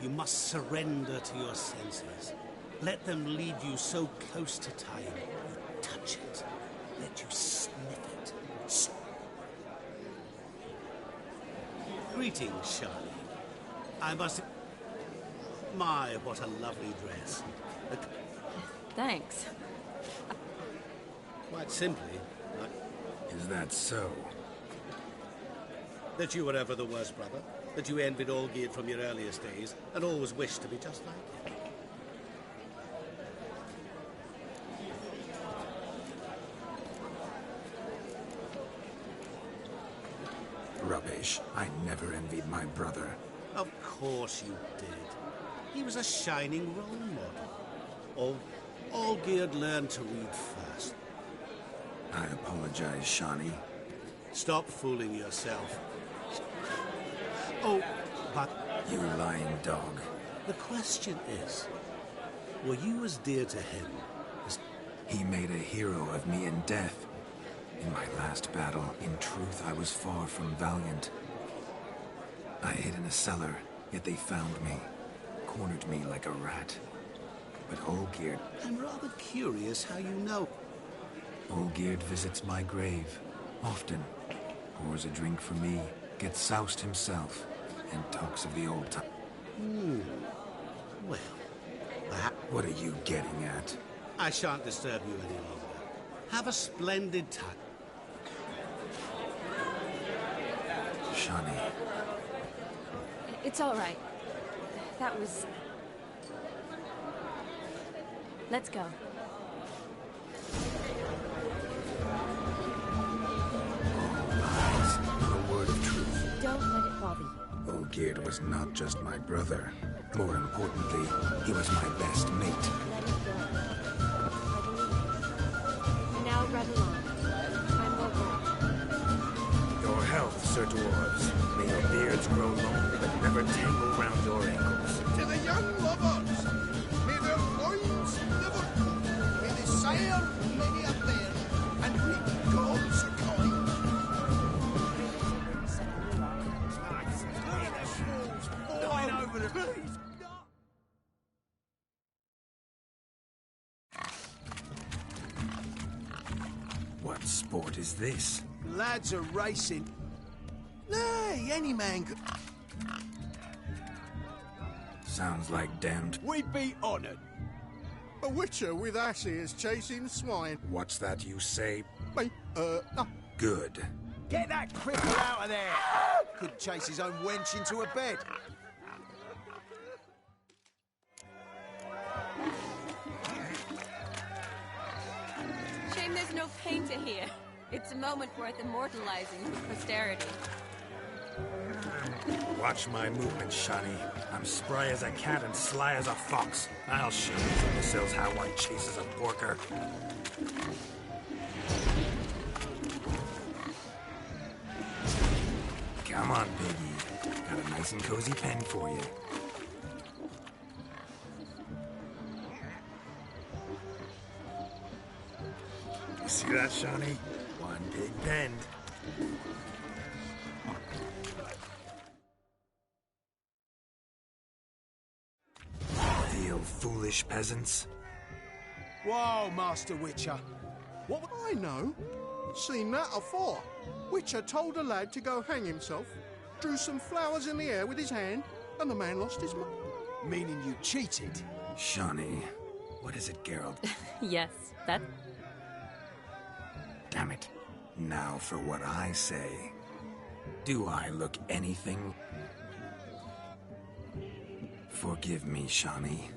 Speaker 11: You must surrender to your senses. Let them lead you so close to time, you touch it. Let you sniff it. Greetings, Charlie. I must... My, what a lovely dress.
Speaker 2: Thanks.
Speaker 11: Quite simply,
Speaker 1: Is that so?
Speaker 11: that you were ever the worst brother, that you envied Olgierd from your earliest days, and always wished to be just like him.
Speaker 1: Rubbish. I never envied my brother.
Speaker 11: Of course you did. He was a shining role model. Olgierd learned to read first.
Speaker 1: I apologize, Shawnee.
Speaker 11: Stop fooling yourself. Oh, but...
Speaker 1: You lying dog.
Speaker 11: The question is, were you as dear to him as...
Speaker 1: He made a hero of me in death. In my last battle, in truth, I was far from valiant. I hid in a cellar, yet they found me, cornered me like a rat. But Olgierd...
Speaker 11: I'm rather curious how you know.
Speaker 1: Olgierd visits my grave, often. Pours a drink for me, gets soused himself, and talks of the old time.
Speaker 11: Well,
Speaker 1: what are you getting at?
Speaker 11: I shan't disturb you any longer. Have a splendid time.
Speaker 1: Shawnee.
Speaker 2: It's all right. That was... Let's go.
Speaker 1: Lies, not a word of truth.
Speaker 2: Don't let it bother you.
Speaker 1: Olgierd was not just my brother. More importantly, he was my best mate.
Speaker 2: Let it go. I believe it. Now run along. I'm over.
Speaker 1: Your health, Sir Dwarves. May your beards grow long, but never tangle round your ankles.
Speaker 12: To the young lovers, may their loins never cool. May they sire many a bear, and reap gods a coin. Going over the village.
Speaker 1: What sport is this?
Speaker 12: Lads are racing. Nay, any man could...
Speaker 1: Sounds like damned...
Speaker 12: We'd be honoured. A witcher with asses chasing swine.
Speaker 1: What's that you say?
Speaker 12: Me? No.
Speaker 1: Good.
Speaker 12: Get that cripple out of there! Could chase his own wench into a bed.
Speaker 2: Shame there's no painter here. It's a moment worth immortalizing for posterity.
Speaker 1: Watch my movements, Shawnee. I'm spry as a cat and sly as a fox. I'll show you imbeciles how one chases a porker. Come on, piggy. Got a nice and cozy pen for you. You see that, Shawnee? One big pen. Feel foolish peasants?
Speaker 12: Whoa, Master Witcher. What? I know. Seen that afore. Witcher told a lad to go hang himself, drew some flowers in the air with his hand, and the man lost his mind. Meaning you cheated?
Speaker 1: Shawnee, what is it, Geralt?
Speaker 2: Yes, that...
Speaker 1: Damn it. Now for what I say. Do I look anything... Forgive me, Shawnee.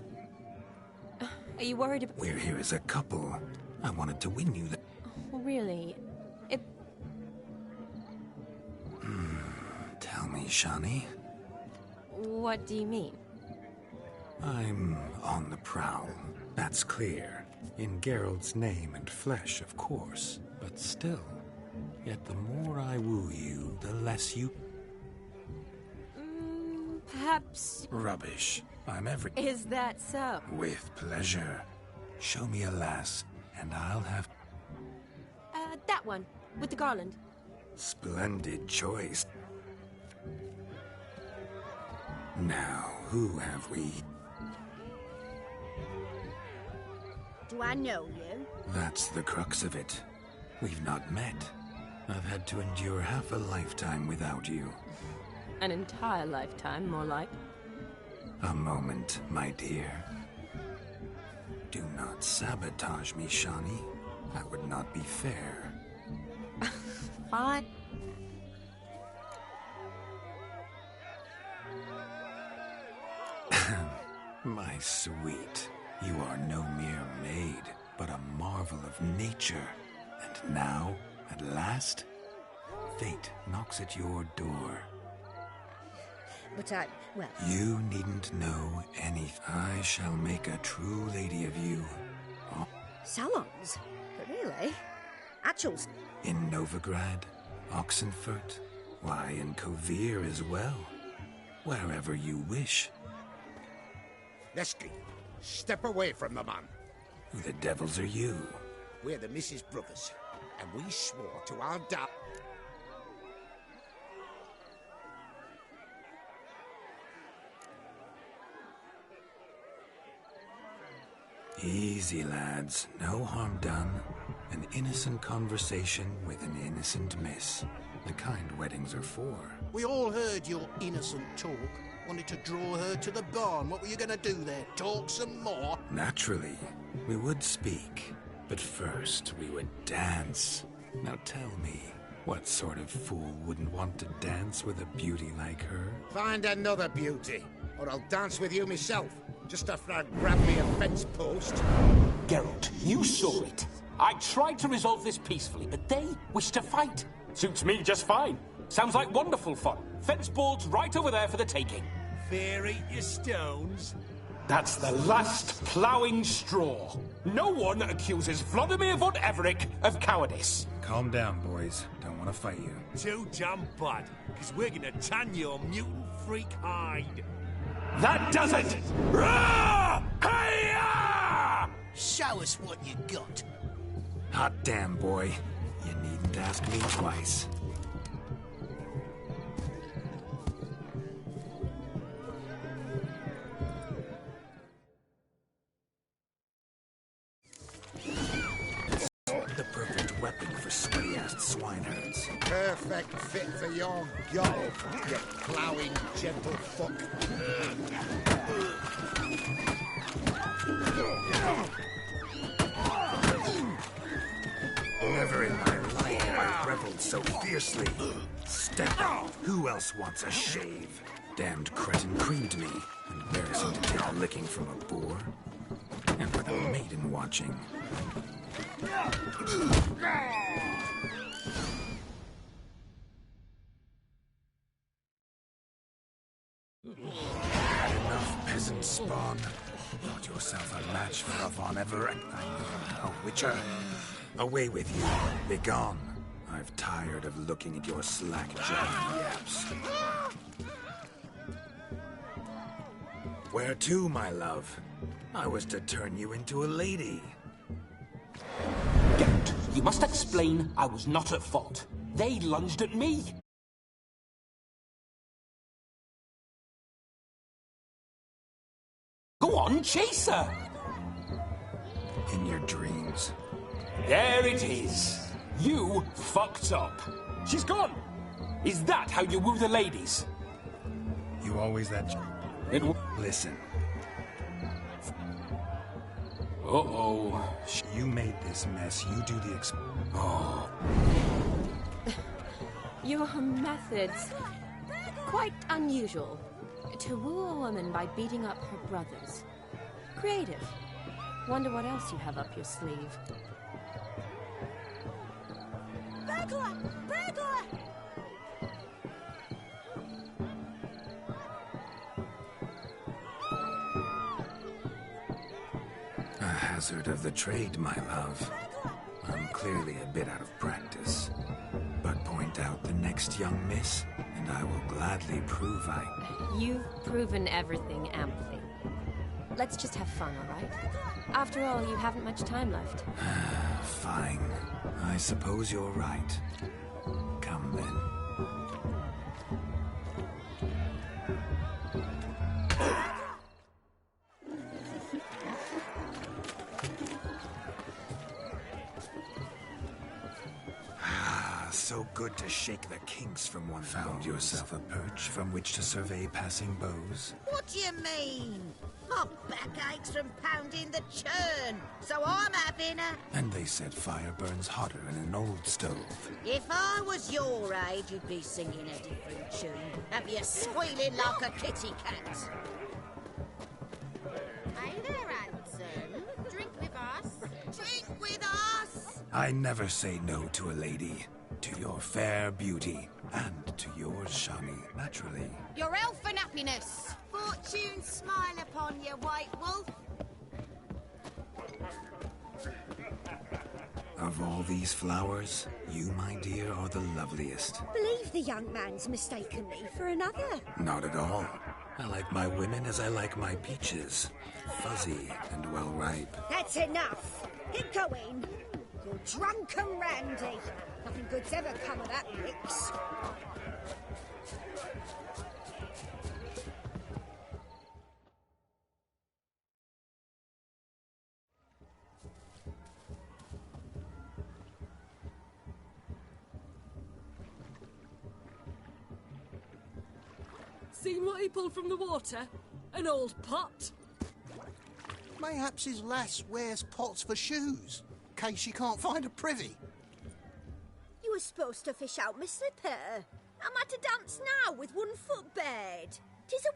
Speaker 2: Are you worried about...
Speaker 1: We're here as a couple. I wanted to win you the...
Speaker 2: Oh, really? It...
Speaker 1: Tell me, Shawnee.
Speaker 2: What do you mean?
Speaker 1: I'm on the prowl. That's clear. In Geralt's name and flesh, of course. But still. Yet the more I woo you, the less you...
Speaker 2: Perhaps...
Speaker 1: Rubbish. I'm every...
Speaker 2: Is that so?
Speaker 1: With pleasure. Show me a lass, and I'll have...
Speaker 2: That one, with the garland.
Speaker 1: Splendid choice. Now, who have we?
Speaker 4: Do I know you?
Speaker 1: That's the crux of it. We've not met. I've had to endure half a lifetime without you.
Speaker 2: An entire lifetime, more like.
Speaker 1: A moment, my dear. Do not sabotage me, Shawnee. That would not be fair.
Speaker 2: Fine.
Speaker 1: My sweet, you are no mere maid, but a marvel of nature. And now, at last, fate knocks at your door.
Speaker 10: But well...
Speaker 1: You needn't know anything. I shall make a true lady of you. Oh.
Speaker 10: Salons? Really? Actuals?
Speaker 1: In Novigrad, Oxenfurt, why, in Kovir as well. Wherever you wish.
Speaker 13: Lesky, step away from the man.
Speaker 1: Who the devils are you?
Speaker 13: We're the Mrs. Brothers, and we swore to our dad.
Speaker 1: Easy, lads. No harm done. An innocent conversation with an innocent miss. The kind weddings are for.
Speaker 12: We all heard your innocent talk. Wanted to draw her to the barn. What were you going to do there? Talk some more?
Speaker 1: Naturally. We would speak. But first, we would dance. Now tell me, what sort of fool wouldn't want to dance with a beauty like her?
Speaker 13: Find another beauty, or I'll dance with you myself. Just after I grab me a fence post.
Speaker 6: Geralt, you saw it. I tried to resolve this peacefully, but they wish to fight. Suits me just fine. Sounds like wonderful fun. Fence boards right over there for the taking.
Speaker 11: Fear eat your stones.
Speaker 6: That's the last ploughing straw. No one accuses Vladimir von Everick of cowardice.
Speaker 1: Calm down, boys. Don't want to fight you.
Speaker 11: Too damn bad, because we're gonna tan your mutant freak hide.
Speaker 6: That does it! Rah! Hi-ya!
Speaker 11: Show us what you got.
Speaker 1: Hot damn, boy. You needn't ask me twice. The perfect weapon for sweaty-assed swineherds.
Speaker 13: Perfect fit for your goal, you ploughing gentle fuck.
Speaker 1: Never in my life have I reveled so fiercely. Step up. Who else wants a shave? Damned cretin creamed me. Embarrassing to take a licking from a boar. And with a maiden watching. Had enough, peasant spawn. Thought yourself a match for a Von Everett. A witcher. Away with you. Begone. I've tired of looking at your slack-jawed yaps. Where to, my love? I was to turn you into a lady.
Speaker 6: Geralt, you must explain I was not at fault. They lunged at me. Go on, chase her!
Speaker 1: In your dreams.
Speaker 6: There it is. You fucked up. She's gone. Is that how you woo the ladies?
Speaker 1: You always that... Listen.
Speaker 6: Uh-oh.
Speaker 1: You made this mess. You do the
Speaker 6: Oh.
Speaker 2: Your methods... quite unusual. To woo a woman by beating up her brothers. Creative. Wonder what else you have up your sleeve.
Speaker 7: Burglar! Burglar!
Speaker 1: A hazard of the trade, my love. I'm clearly a bit out of practice. But point out the next young miss, and I will gladly prove
Speaker 2: You've proven everything amply. Let's just have fun, all right? After all, you haven't much time left.
Speaker 1: Fine. I suppose you're right. Come then. so good to shake the kinks from one. Found yourself a perch from which to survey passing beaux?
Speaker 4: What do you mean? My back aches from pounding the churn, so I'm having a...
Speaker 1: And they said fire burns hotter in an old stove.
Speaker 4: If I was your age, you'd be singing a different tune. Have you squealing like a kitty cat?
Speaker 7: Hey there, handsome. Drink with us.
Speaker 4: Drink with us!
Speaker 1: I never say no to a lady. To your fair beauty. And to yours, Shani, naturally.
Speaker 7: Your elfin happiness.
Speaker 4: Fortune smile upon you, White Wolf.
Speaker 1: Of all these flowers, you, my dear, are the loveliest.
Speaker 10: Believe the young man's mistaken me for another.
Speaker 1: Not at all. I like my women as I like my peaches. Fuzzy and well ripe.
Speaker 10: That's enough. Get going. You're drunk and randy. Nothing good's ever come of that mix.
Speaker 8: Seen what he pulled from the water? An old pot.
Speaker 12: Mayhaps his lass wears pots for shoes, in case she can't find a privy.
Speaker 10: You were supposed to fish out my slipper. I'm at a dance now with one foot bared. 'Tis a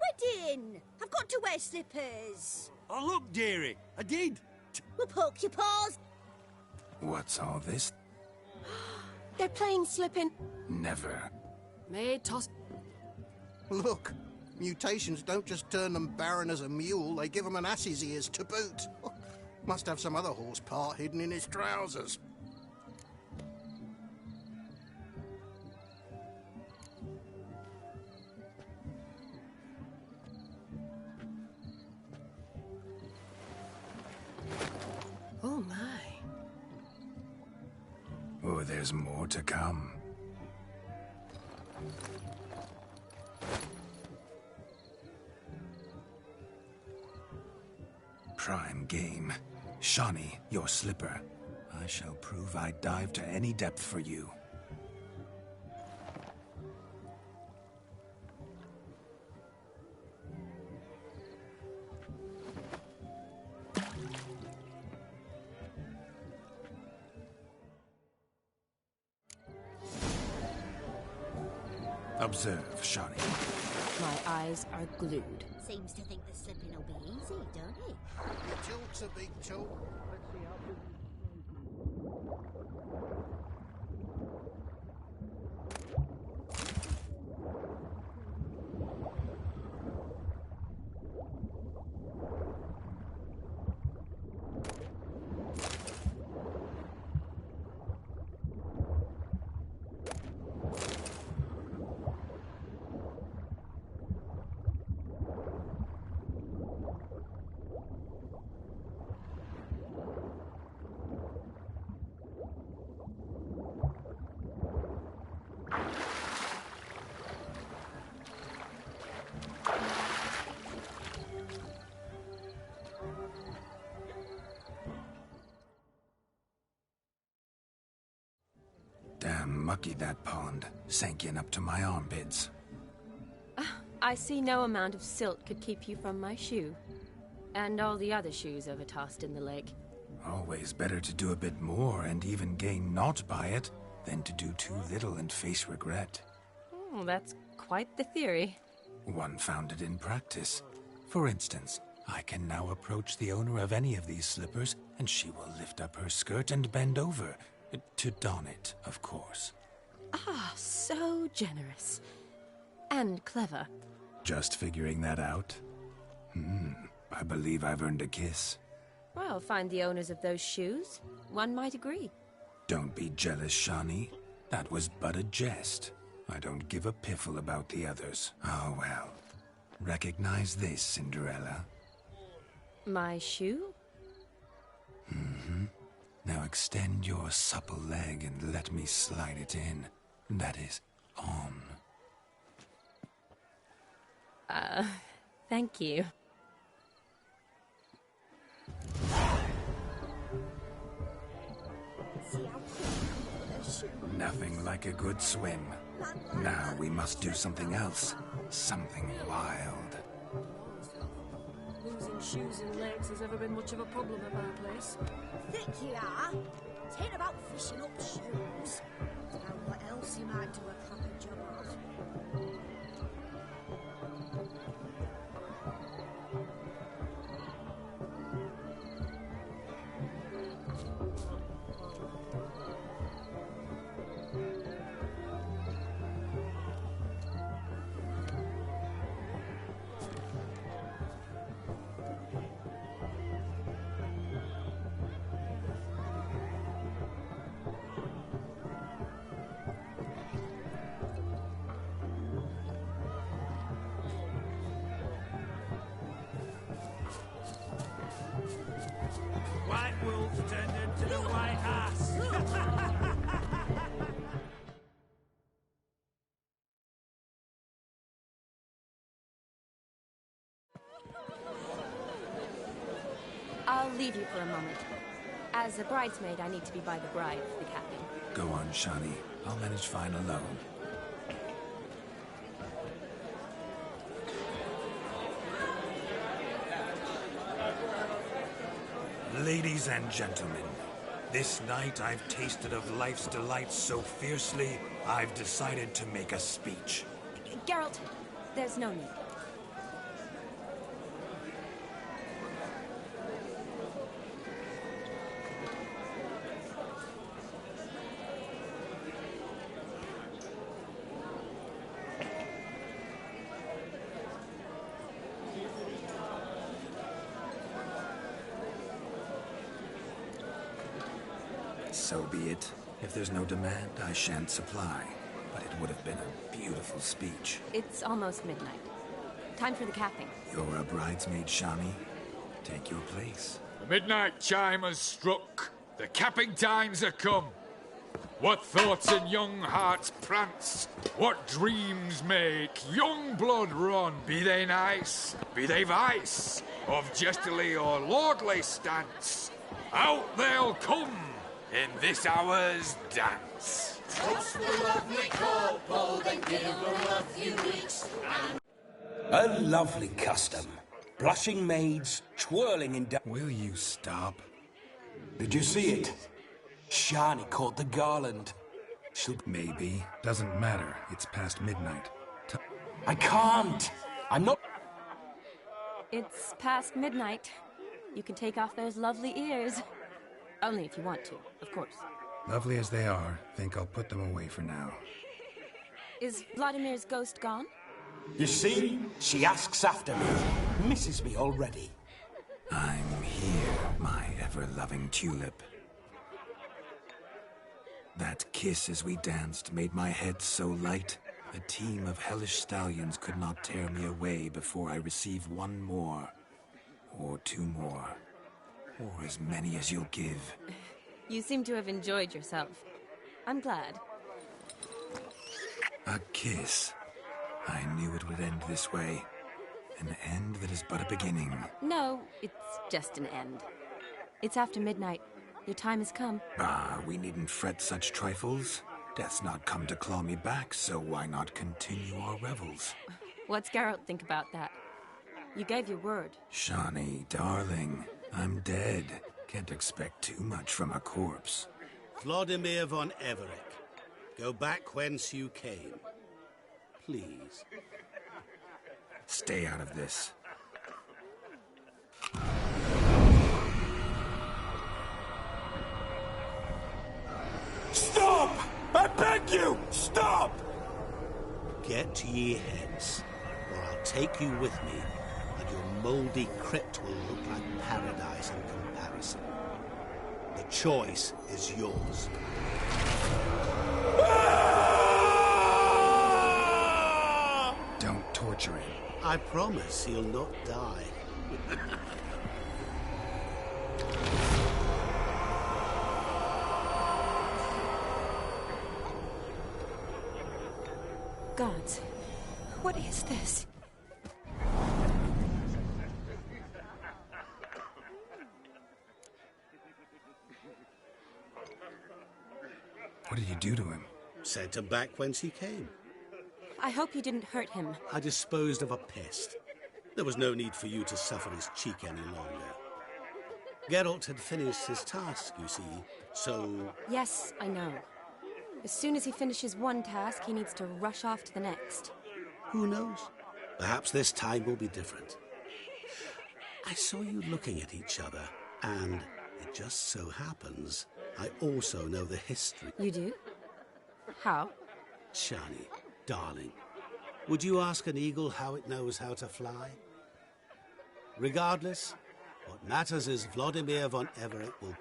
Speaker 10: wedding. I've got to wear slippers.
Speaker 14: Oh, look, dearie, I did.
Speaker 10: Well, poke your paws.
Speaker 1: What's all this?
Speaker 2: They're playing slippin'.
Speaker 1: Never.
Speaker 8: May toss...
Speaker 12: Look, mutations don't just turn them barren as a mule, they give them an ass's ears to boot. Must have some other horse part hidden in his trousers.
Speaker 8: Oh, my.
Speaker 1: Oh, there's more to come. Prime game. Shani, your slipper. I shall prove I dive to any depth for you. Observe, Shani.
Speaker 2: My eyes are glued.
Speaker 4: Seems to think the slipping will be easy, don't it?
Speaker 12: The talk's a big talk. Let's see how busy.
Speaker 1: Damn mucky that pond. Sank in up to my armpits.
Speaker 2: I see no amount of silt could keep you from my shoe. And all the other shoes overtossed in the lake.
Speaker 1: Always better to do a bit more and even gain naught by it than to do too little and face regret.
Speaker 2: Oh, that's quite the theory.
Speaker 1: One founded in practice. For instance, I can now approach the owner of any of these slippers, and she will lift up her skirt and bend over. To don it, of course.
Speaker 2: Ah, so generous. And clever.
Speaker 1: Just figuring that out? I believe I've earned a kiss.
Speaker 2: Well, find the owners of those shoes. One might agree.
Speaker 1: Don't be jealous, Shani. That was but a jest. I don't give a piffle about the others. Oh, well. Recognize this, Cinderella.
Speaker 2: My shoe?
Speaker 1: Now extend your supple leg and let me slide it in. That is, on.
Speaker 2: Thank you.
Speaker 10: See how quick the
Speaker 1: Nothing like a good swim. Now we must do something else. Something wild.
Speaker 8: Losing shoes in lakes has ever been much of a problem at my place.
Speaker 4: Thick you are. It ain't about fishing up shoes. Now what else you might do a proper job of.
Speaker 14: White wolf turned into the white ass.
Speaker 2: I'll leave you for a moment. As a bridesmaid, I need to be by the bride for the capping.
Speaker 1: Go on, Shani. I'll manage fine alone. Ladies and gentlemen, this night I've tasted of life's delights so fiercely, I've decided to make a speech.
Speaker 2: Geralt, there's no need.
Speaker 1: So be it. If there's no demand, I shan't supply. But it would have been a beautiful speech.
Speaker 2: It's almost midnight. Time for the capping.
Speaker 1: You're a bridesmaid, Shani. Take your place.
Speaker 9: The midnight chime has struck. The capping times are come. What thoughts in young hearts prance? What dreams make young blood run? Be they nice, be they vice, of jestily or lordly stance, out they'll come in this hour's dance.
Speaker 3: Toast the lovely couple, then give her a few weeks.
Speaker 6: A lovely custom. Blushing maids twirling in...
Speaker 1: Will you stop?
Speaker 6: Did you see it? Shani caught the garland.
Speaker 1: Maybe. Doesn't matter. It's past midnight.
Speaker 6: I can't. I'm not...
Speaker 2: It's past midnight. You can take off those lovely ears. Only if you want to, of course.
Speaker 1: Lovely as they are, think I'll put them away for now.
Speaker 2: Is Vladimir's ghost gone?
Speaker 6: You see? She asks after me. Misses me already.
Speaker 1: I'm here, my ever-loving tulip. That kiss as we danced made my head so light, a team of hellish stallions could not tear me away before I receive one more, or two more, or as many as you'll give.
Speaker 2: You seem to have enjoyed yourself. I'm glad.
Speaker 1: A kiss. I knew it would end this way. An end that is but a beginning.
Speaker 2: No, it's just an end. It's after midnight. Your time has come.
Speaker 1: Ah, we needn't fret such trifles. Death's not come to claw me back, so why not continue our revels?
Speaker 2: What's Geralt think about that? You gave your word.
Speaker 1: Shani, darling, I'm dead. Can't expect too much from a corpse.
Speaker 11: Vladimir von Everick, go back whence you came. Please.
Speaker 1: Stay out of this.
Speaker 6: Stop! I beg you! Stop!
Speaker 11: Get ye hence, or I'll take you with me, and your mouldy crypt will look like paradise in comparison. The choice is yours.
Speaker 1: Don't torture him.
Speaker 11: I promise he'll not die.
Speaker 2: Gods, what is this?
Speaker 1: What did you do to him?
Speaker 11: Sent him back whence he came.
Speaker 2: I hope you didn't hurt him.
Speaker 11: I disposed of a pest. There was no need for you to suffer his cheek any longer. Geralt had finished his task, you see, so...
Speaker 2: Yes, I know. As soon as he finishes one task, he needs to rush off to the next.
Speaker 11: Who knows? Perhaps this time will be different. I saw you looking at each other, and it just so happens I also know the history.
Speaker 2: You do? How?
Speaker 11: Shani, darling, would you ask an eagle how it knows how to fly? Regardless, what matters is Vladimir von Everett will...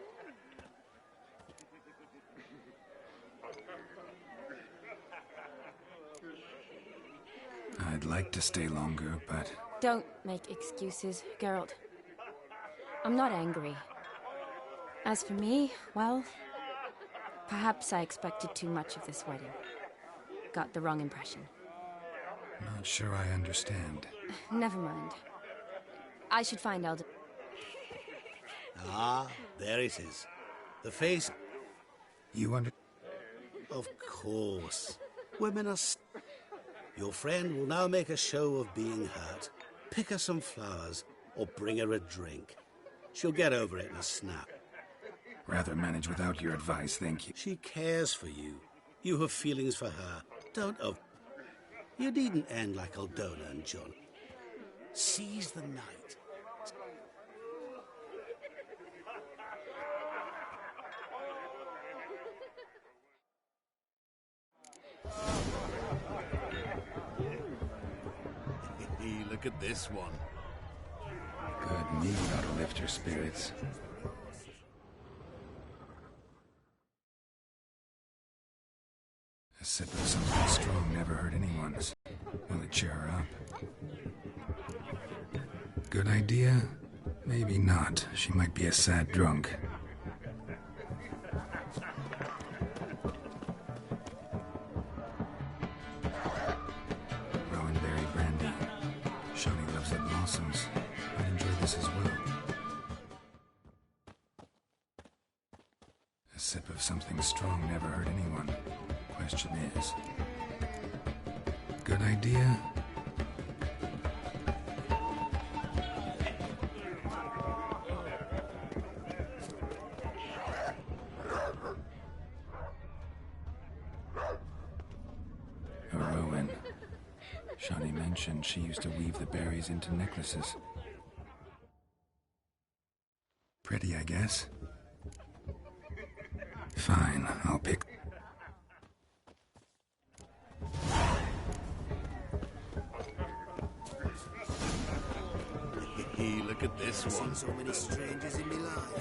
Speaker 1: I'd like to stay longer, but...
Speaker 2: Don't make excuses, Geralt. I'm not angry. As for me, well... Perhaps I expected too much of this wedding. Got the wrong impression.
Speaker 1: Not sure I understand.
Speaker 2: Never mind. I should find Elder...
Speaker 11: Ah, there it is. The face...
Speaker 1: You under...
Speaker 11: Of course. Women are... Your friend will now make a show of being hurt. Pick her some flowers, or bring her a drink. She'll get over it in a snap.
Speaker 1: Rather manage without your advice, thank you.
Speaker 11: She cares for you. You have feelings for her. Don't of... You needn't end like Aldona and John. Seize the night.
Speaker 15: Look at this one.
Speaker 1: Good mead ought to lift your spirits. A sip of something strong never hurt anyone's. Will it cheer her up? Good idea? Maybe not. She might be a sad drunk. Rowanberry brandy. Shani loves it blossoms. I'd enjoy this as well. A sip of something strong never hurt anyone. Question is, good idea? A Rowan. Shani mentioned she used to weave the berries into necklaces. Pretty, I guess. Fine, I'll pick...
Speaker 15: Look at this one.
Speaker 13: I've seen so many strangers in my life.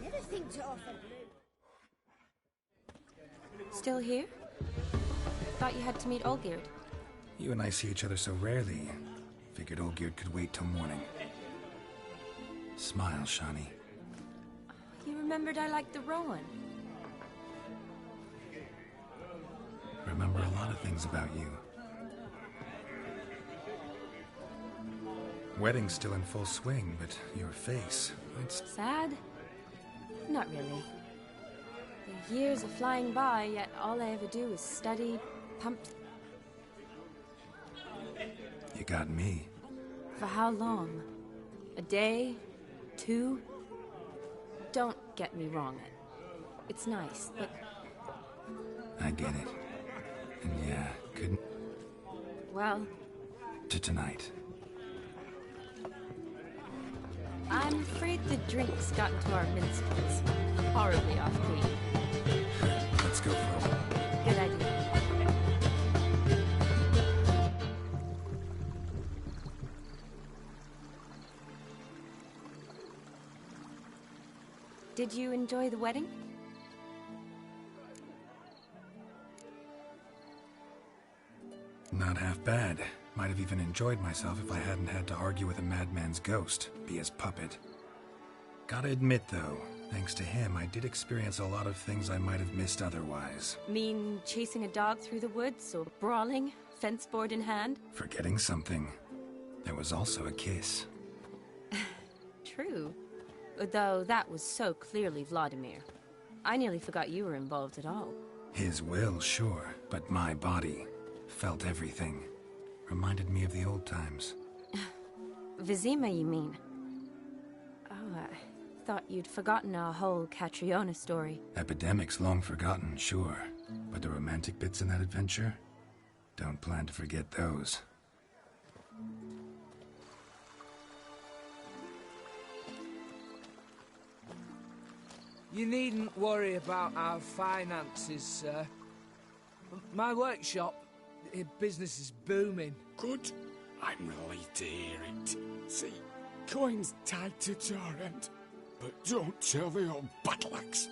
Speaker 10: Never think to offer.
Speaker 2: Still here? Thought you had to meet Olgierd.
Speaker 1: You and I see each other so rarely. Figured Olgierd could wait till morning. Smile, Shani.
Speaker 2: You remembered I liked the Rowan.
Speaker 1: Remember a lot of things about you. Wedding's still in full swing, but your face, it's...
Speaker 2: Sad? Not really. The years are flying by, yet all I ever do is study, pump...
Speaker 1: You got me.
Speaker 2: For how long? A day? 2? Don't get me wrong. It's nice, but...
Speaker 1: I get it. And yeah, couldn't...
Speaker 2: Well...
Speaker 1: To tonight.
Speaker 2: I'm afraid the drinks got into our minstrels. Horribly off-key.
Speaker 1: Let's go for a walk.
Speaker 2: Good idea. Did you enjoy the wedding?
Speaker 1: Not half bad. Might have even enjoyed myself if I hadn't had to argue with a madman's ghost, be his puppet. Gotta admit, though, thanks to him, I did experience a lot of things I might have missed otherwise.
Speaker 2: Mean chasing a dog through the woods, or brawling, fence board in hand?
Speaker 1: Forgetting something. There was also a kiss.
Speaker 2: True. Though that was so clearly Vladimir. I nearly forgot you were involved at all.
Speaker 1: His will, sure, but my body felt everything. Reminded me of the old times.
Speaker 2: Vizima, you mean? Oh, I thought you'd forgotten our whole Catriona story.
Speaker 1: Epidemics long forgotten, sure. But the romantic bits in that adventure? Don't plan to forget those.
Speaker 16: You needn't worry about our finances, sir. My workshop, business is booming.
Speaker 17: Good. I'm relieved to hear it. See, coin's tied to Torrent, but don't tell the old battle-axe.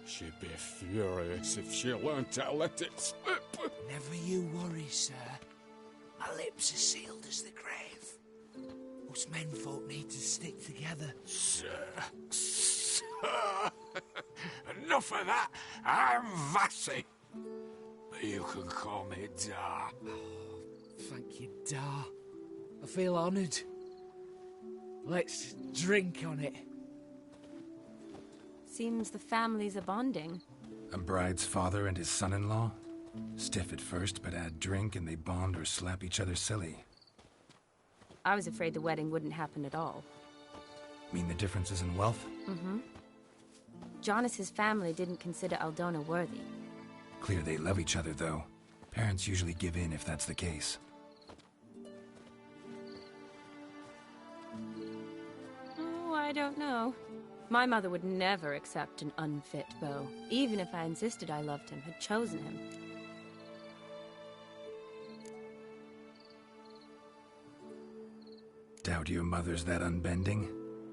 Speaker 17: She'd be furious if she learned to let it slip.
Speaker 16: Never you worry, sir. My lips are sealed as the grave. Us menfolk need to stick together.
Speaker 17: Sir. Enough of that. I'm Vassy. But you can call me Dar.
Speaker 16: Oh, thank you, Dar. I feel honoured. Let's drink on it.
Speaker 2: Seems the families are bonding.
Speaker 1: A bride's father and his son-in-law? Stiff at first, but add drink and they bond or slap each other silly.
Speaker 2: I was afraid the wedding wouldn't happen at all.
Speaker 1: Mean the differences in wealth?
Speaker 2: Mm-hmm. Jonas's family didn't consider Aldona worthy.
Speaker 1: Clear they love each other, though. Parents usually give in if that's the case.
Speaker 2: Oh, I don't know. My mother would never accept an unfit beau, even if I insisted I loved him, had chosen him.
Speaker 1: Doubt your mother's that unbending?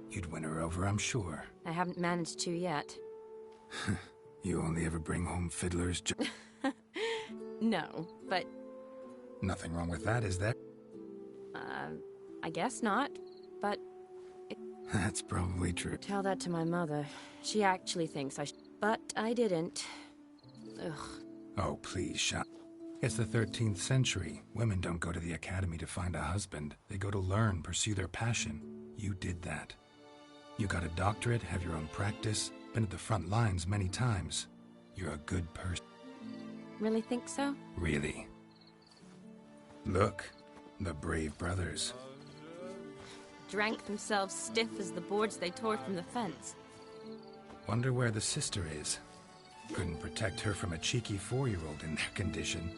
Speaker 1: You'd win her over, I'm sure.
Speaker 2: I haven't managed to yet.
Speaker 1: You only ever bring home fiddlers?
Speaker 2: No, but...
Speaker 1: Nothing wrong with that, is there?
Speaker 2: I guess not, but...
Speaker 1: That's probably true.
Speaker 2: Tell that to my mother. She actually thinks I should... But I didn't. Ugh.
Speaker 1: Oh, please, shut. It's the 13th century. Women don't go to the academy to find a husband. They go to learn, pursue their passion. You did that. You got a doctorate, have your own practice, been at the front lines many times. You're a good person.
Speaker 2: Really think so?
Speaker 1: Really. Look, the brave brothers.
Speaker 2: Drank themselves stiff as the boards they tore from the fence.
Speaker 1: Wonder where the sister is. Couldn't protect her from a cheeky 4-year-old in their condition.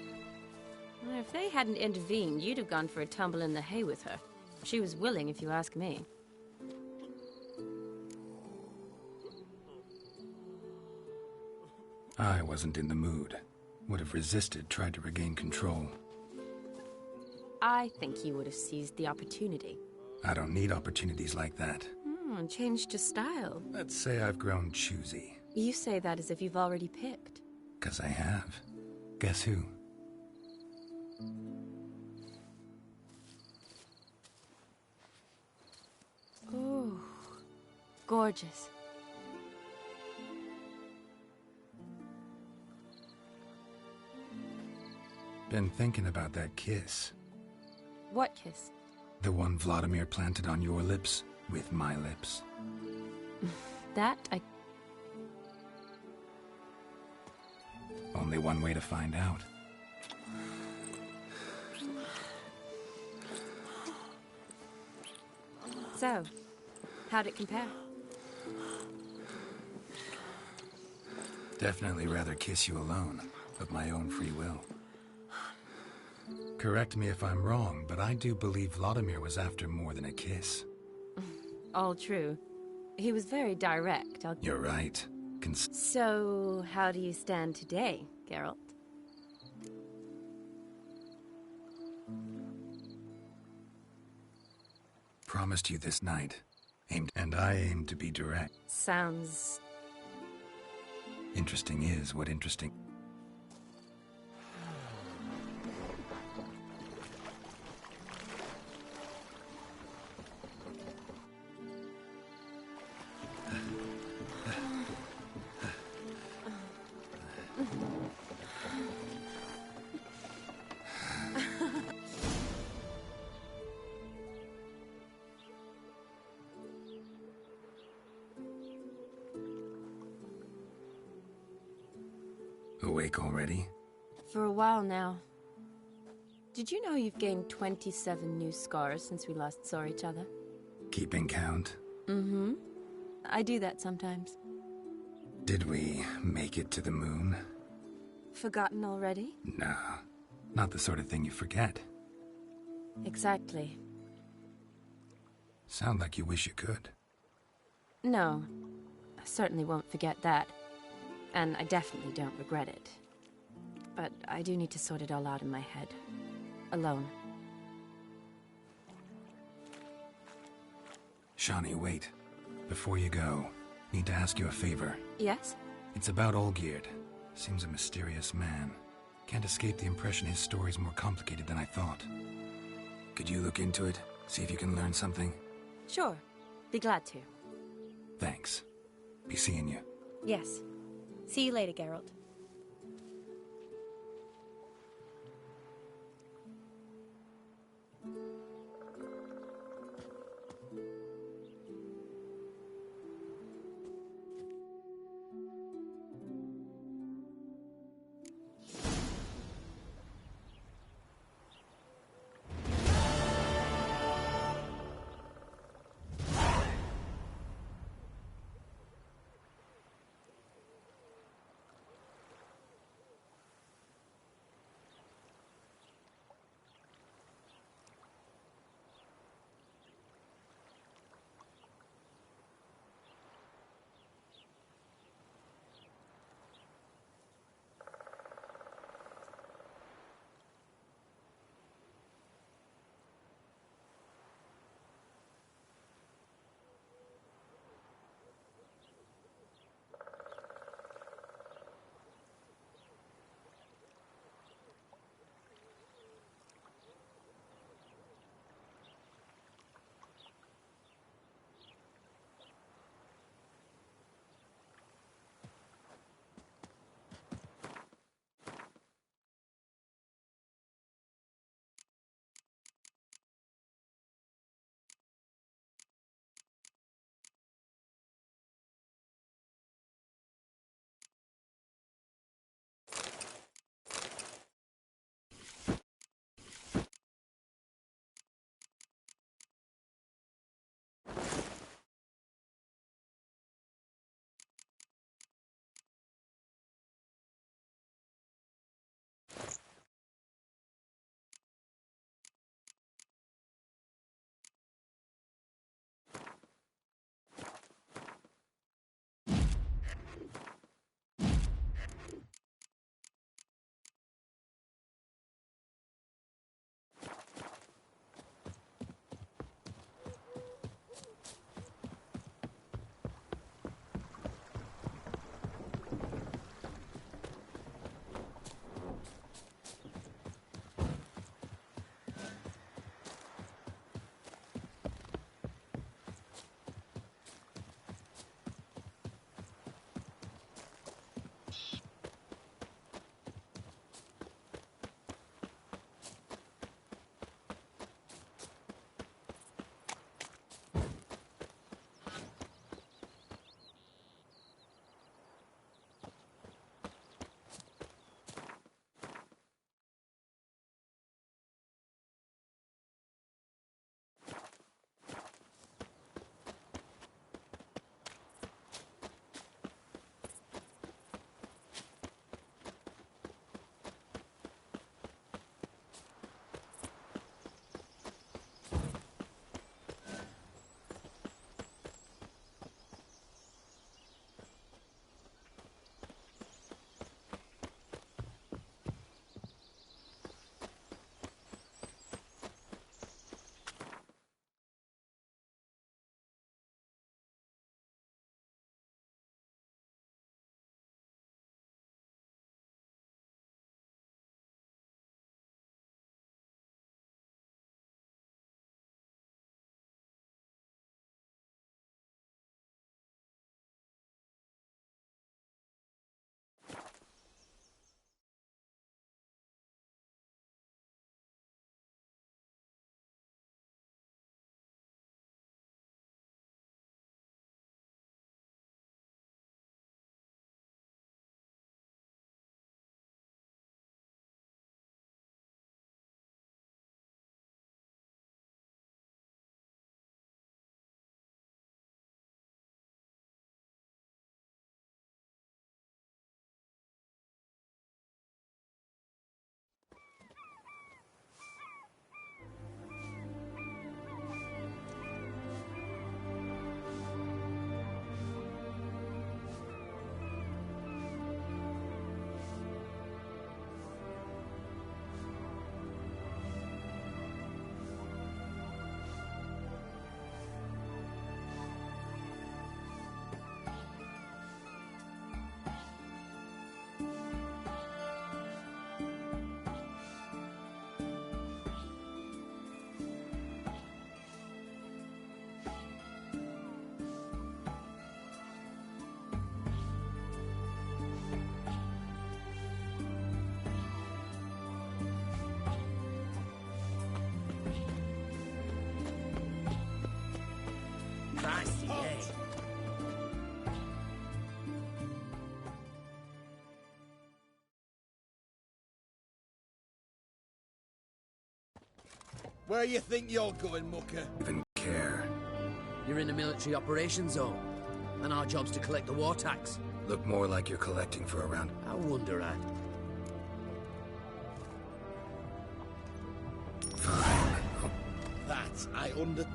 Speaker 2: If they hadn't intervened, you'd have gone for a tumble in the hay with her. She was willing, if you ask me.
Speaker 1: I wasn't in the mood. Would have resisted, tried to regain control.
Speaker 2: I think you would have seized the opportunity.
Speaker 1: I don't need opportunities like that.
Speaker 2: Changed your style.
Speaker 1: Let's say I've grown choosy.
Speaker 2: You say that as if you've already picked.
Speaker 1: 'Cause I have. Guess who?
Speaker 2: Ooh, gorgeous.
Speaker 1: Been thinking about that kiss.
Speaker 2: What kiss?
Speaker 1: The one Vladimir planted on your lips, with my lips.
Speaker 2: That I...
Speaker 1: Only one way to find out.
Speaker 2: So, how'd it compare?
Speaker 1: Definitely rather kiss you alone, of my own free will. Correct me if I'm wrong, but I do believe Vladimir was after more than a kiss.
Speaker 2: All true. He was very direct.
Speaker 1: You're right.
Speaker 2: So, how do you stand today, Geralt?
Speaker 1: Promised you this night. And I aim to be direct.
Speaker 2: Sounds...
Speaker 1: Interesting is what interesting... Awake already?
Speaker 2: For a while now. Did you know you've gained 27 new scars since we last saw each other?
Speaker 1: Keeping count?
Speaker 2: Mm-hmm. I do that sometimes.
Speaker 1: Did we make it to the moon?
Speaker 2: Forgotten already?
Speaker 1: No. Not the sort of thing you forget.
Speaker 2: Exactly.
Speaker 1: Sound like you wish you could.
Speaker 2: No. I certainly won't forget that. And I definitely don't regret it. But I do need to sort it all out in my head. Alone.
Speaker 1: Shani, wait. Before you go, need to ask you a favor.
Speaker 2: Yes?
Speaker 1: It's about Olgierd. Seems a mysterious man. Can't escape the impression his story's more complicated than I thought. Could you look into it? See if you can learn something?
Speaker 2: Sure. Be glad to.
Speaker 1: Thanks. Be seeing you.
Speaker 2: Yes. See you later, Geralt.
Speaker 13: Where you think you're going, mucker?
Speaker 1: Even care.
Speaker 16: You're in the military operations zone, and our job's to collect the war tax.
Speaker 1: Look more like you're collecting for a round.
Speaker 16: I wonder at.
Speaker 1: Fine.
Speaker 13: That I under...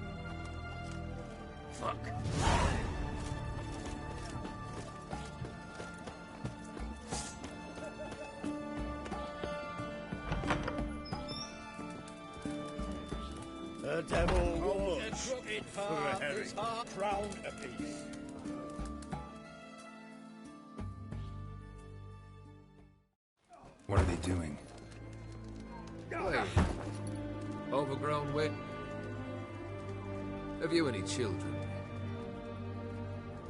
Speaker 16: Fuck.
Speaker 13: The devil will much for a herring. Crown apiece.
Speaker 1: What are they doing?
Speaker 18: Wait. Overgrown wit. Have you any children?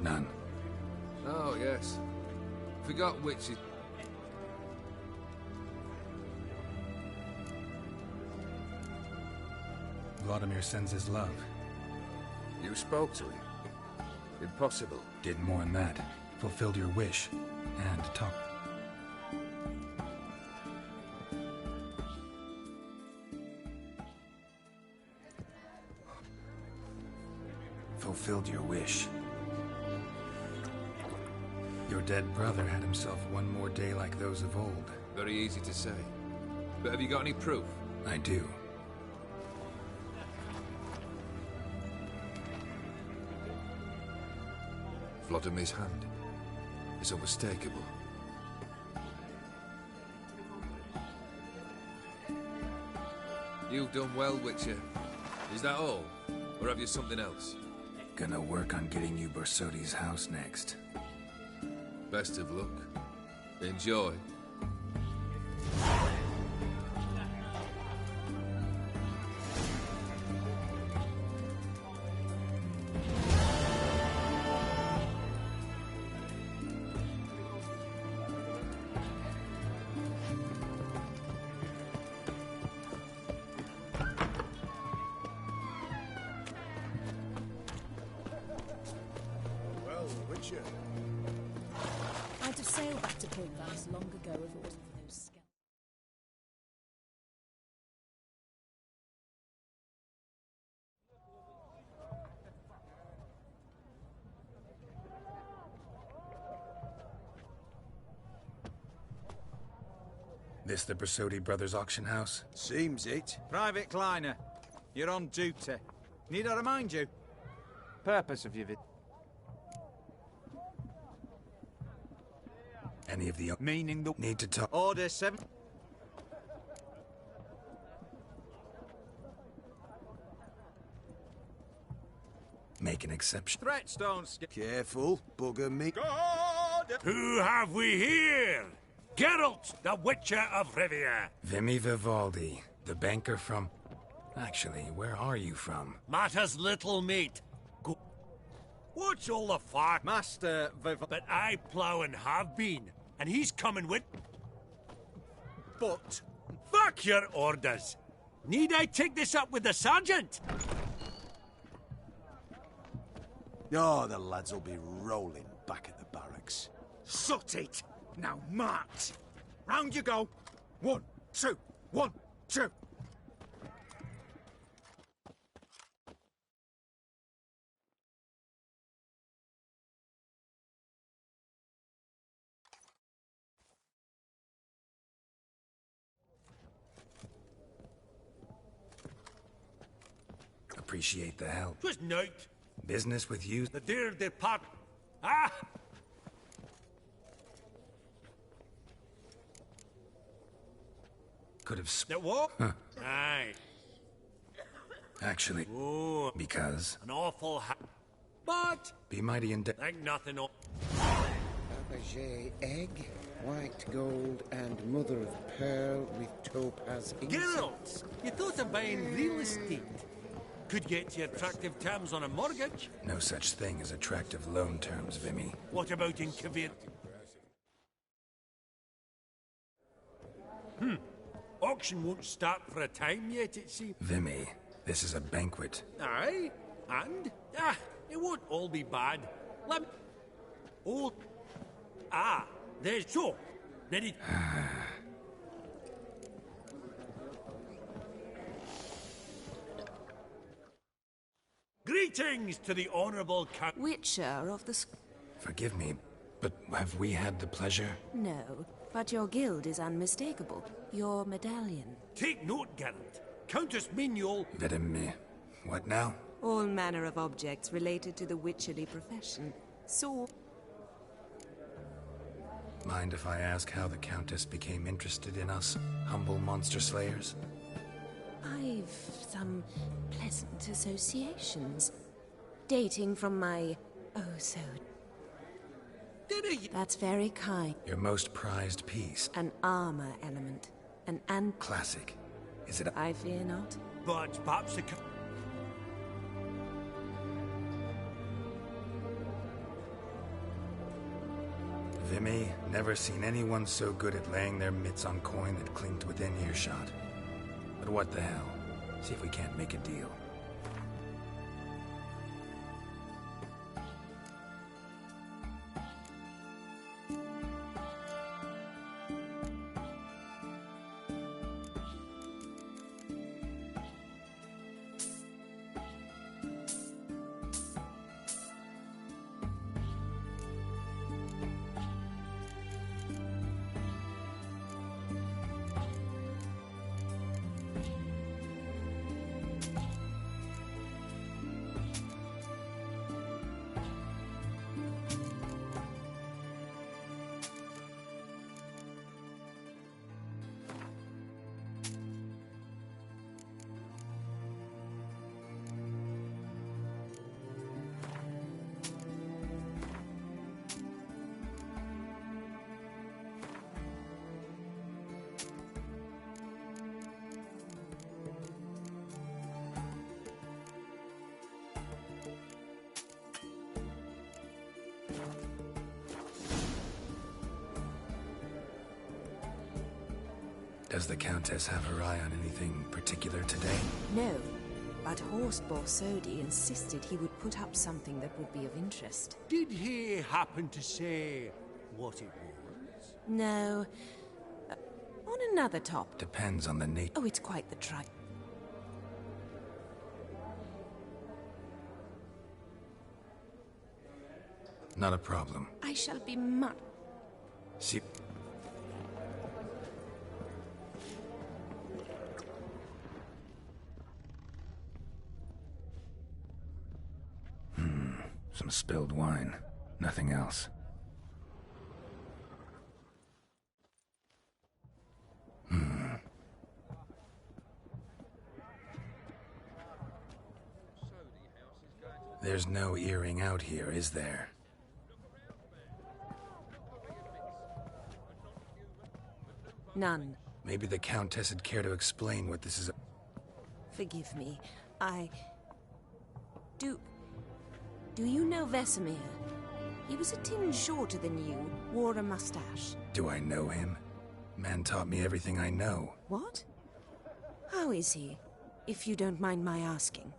Speaker 1: None.
Speaker 18: Oh, yes. Forgot which is...
Speaker 1: Vladimir sends his love.
Speaker 18: You spoke to him? Impossible.
Speaker 1: Did more than that. Fulfilled your wish. And talked. Fulfilled your wish. Your dead brother had himself one more day like those of old.
Speaker 18: Very easy to say. But have you got any proof?
Speaker 1: I do.
Speaker 18: Vladimir's hand is unmistakable. You've done well, Witcher. Is that all? Or have you something else?
Speaker 1: Gonna work on getting you Borsodi's house next.
Speaker 18: Best of luck. Enjoy.
Speaker 19: I'd have sailed back to Pilgrims long ago if it wasn't for those skeletons.
Speaker 1: This the Borsodi Brothers auction house?
Speaker 20: Seems it. Private Kleiner, you're on duty. Need I remind you? Purpose of your visit.
Speaker 1: Any of the...
Speaker 20: Meaning the...
Speaker 1: Need to talk...
Speaker 20: Order 7...
Speaker 1: Make an exception.
Speaker 20: Threats don't scare...
Speaker 13: Careful, bugger me.
Speaker 20: God!
Speaker 14: Who have we here? Geralt, the Witcher of Rivia.
Speaker 1: Vimy Vivaldi, the banker from... Actually, where are you from?
Speaker 14: Matters little, mate. Go... What's all the fuck?
Speaker 20: Master
Speaker 14: But I plough and have been, and he's coming with...
Speaker 20: But...
Speaker 14: Fuck your orders. Need I take this up with the sergeant?
Speaker 13: Oh, the lads will be rolling back at the barracks.
Speaker 20: Sot it! Now march! Round you go! 1, 2, 1, 2!
Speaker 1: Appreciate the help.
Speaker 14: 'Twas night.
Speaker 1: Business with you?
Speaker 14: The dear depart... Ah!
Speaker 1: Could have...
Speaker 14: The what?
Speaker 1: Huh.
Speaker 14: Aye.
Speaker 1: Actually...
Speaker 14: Oh.
Speaker 1: Because...
Speaker 14: An awful But...
Speaker 1: Be mighty in...
Speaker 14: Think nothing of...
Speaker 21: Fabergé egg, white gold, and mother of pearl with topaz ink.
Speaker 14: Geralt, you thought of buying real estate. Could get you attractive terms on a mortgage.
Speaker 1: No such thing as attractive loan terms, Vimy.
Speaker 14: What about in Kavir? Auction won't start for a time yet, it seems.
Speaker 1: Vimy, this is a banquet.
Speaker 14: Aye, and? It won't all be bad. Let me... Oh. Ah, there's so. Ready? Greetings to the Honourable Count...
Speaker 5: Witcher of the...
Speaker 1: Forgive me, but have we had the pleasure?
Speaker 5: No, but your guild is unmistakable. Your medallion.
Speaker 14: Take note, Geralt. Countess Mignol...
Speaker 1: Vedeme. What now?
Speaker 5: All manner of objects related to the witcherly profession. So...
Speaker 1: Mind if I ask how the Countess became interested in us, humble monster slayers?
Speaker 5: I've some pleasant associations. Dating from my... oh, so... That's very kind.
Speaker 1: Your most prized piece?
Speaker 5: An armor element. An
Speaker 1: classic. Is it a...
Speaker 5: I fear not.
Speaker 14: But perhaps the...
Speaker 1: Vimy, never seen anyone so good at laying their mitts on coin that clinked within earshot. But what the hell? See if we can't make a deal. Does the Countess have her eye on anything particular today?
Speaker 5: No, but Horst Borsodi insisted he would put up something that would be of interest.
Speaker 14: Did he happen to say what it was?
Speaker 5: No. On another top.
Speaker 1: Depends on the nature.
Speaker 5: Oh, it's quite the try.
Speaker 1: Not a problem.
Speaker 5: I shall be much...
Speaker 1: See... Some spilled wine. Nothing else. There's no earring out here, is there?
Speaker 5: None.
Speaker 1: Maybe the Countess would care to explain what this is.
Speaker 5: Forgive me. Do you know Vesemir? He was a tinge shorter than you, wore a mustache.
Speaker 1: Do I know him? Man taught me everything I know.
Speaker 5: What? How is he, if you don't mind my asking?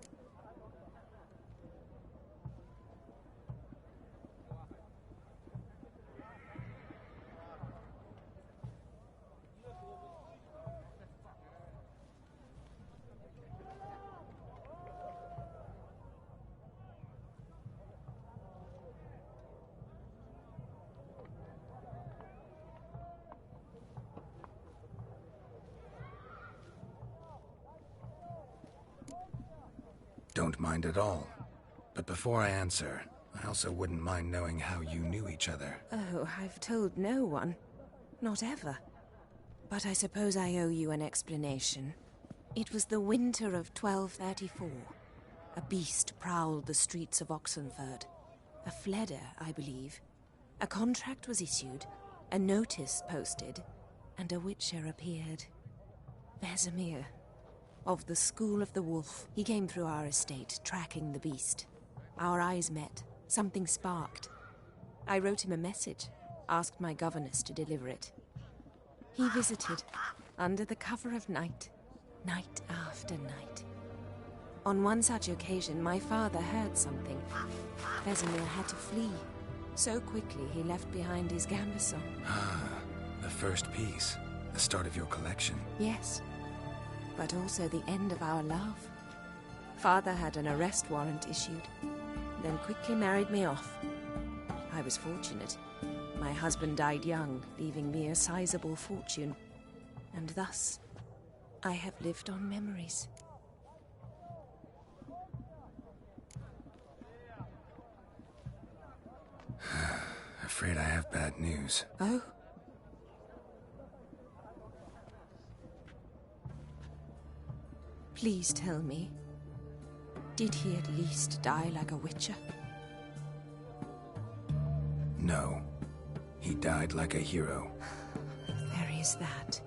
Speaker 1: Don't mind at all. But before I answer, I also wouldn't mind knowing how you knew each other.
Speaker 5: Oh, I've told no one. Not ever. But I suppose I owe you an explanation. It was the winter of 1234. A beast prowled the streets of Oxenford. A fledder, I believe. A contract was issued, a notice posted, and a witcher appeared. Vesemir. Of the School of the Wolf. He came through our estate, tracking the beast. Our eyes met. Something sparked. I wrote him a message, asked my governess to deliver it. He visited, under the cover of night, night after night. On one such occasion, my father heard something. Vesemir had to flee. So quickly, he left behind his gambeson.
Speaker 1: Ah, the first piece. The start of your collection.
Speaker 5: Yes, but also the end of our love. Father had an arrest warrant issued, then quickly married me off. I was fortunate. My husband died young, leaving me a sizable fortune. And thus, I have lived on memories.
Speaker 1: Afraid I have bad news.
Speaker 5: Oh? Please tell me, did he at least die like a witcher?
Speaker 1: No. He died like a hero.
Speaker 5: There is that.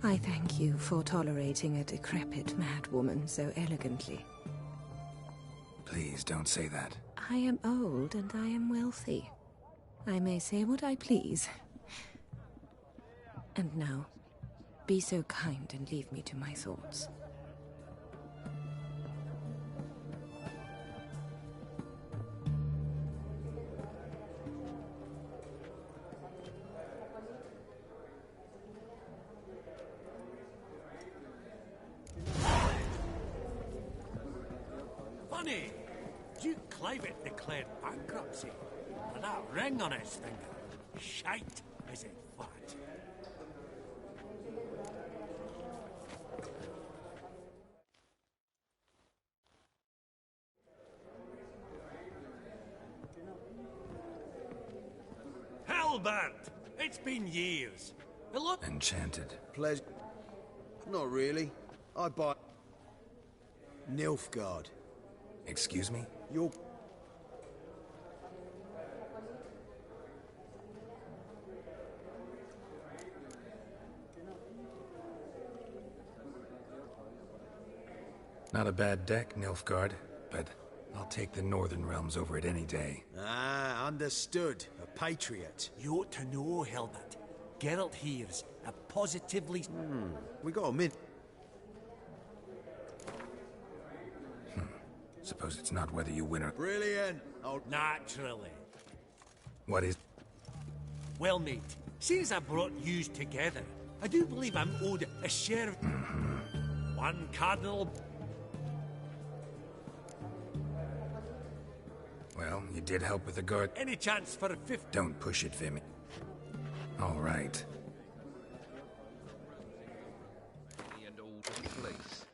Speaker 5: I thank you for tolerating a decrepit madwoman so elegantly.
Speaker 1: Please don't say that.
Speaker 5: I am old and I am wealthy. I may say what I please. And now, be so kind and leave me to my thoughts.
Speaker 14: Funny, Duke Clivet declared bankruptcy, and that ring on his finger, shite is it fat. Halbert! It's been years. Look.
Speaker 1: Enchanted.
Speaker 7: Pleasure. Not really. I buy... Nilfgaard.
Speaker 1: Excuse me?
Speaker 7: You're...
Speaker 1: Not a bad deck, Nilfgaard, but I'll take the Northern Realms over it any day.
Speaker 7: Ah, understood. A patriot.
Speaker 14: You ought to know, Halbert. Geralt here's a positively...
Speaker 7: We got a minute.
Speaker 1: Suppose it's not whether you win or...
Speaker 7: Brilliant.
Speaker 14: Naturally.
Speaker 1: What is...
Speaker 14: Well, mate, since I brought yous together, I do believe I'm owed a share of... One cardinal...
Speaker 1: Well, you did help with the guard.
Speaker 14: Any chance for a fifth?
Speaker 1: Don't push it, Vimy. All right.
Speaker 18: And all to the place.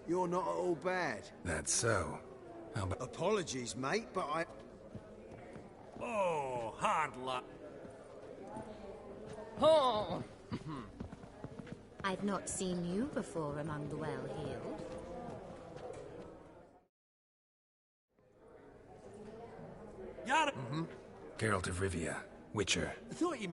Speaker 7: You're not at all bad.
Speaker 1: That's so. How about...
Speaker 7: Apologies, mate, but I...
Speaker 14: Oh, hard luck.
Speaker 12: Oh!
Speaker 22: I've not seen you before among the well-heeled.
Speaker 14: Yar.
Speaker 1: Geralt of Rivia, Witcher.
Speaker 14: I thought you...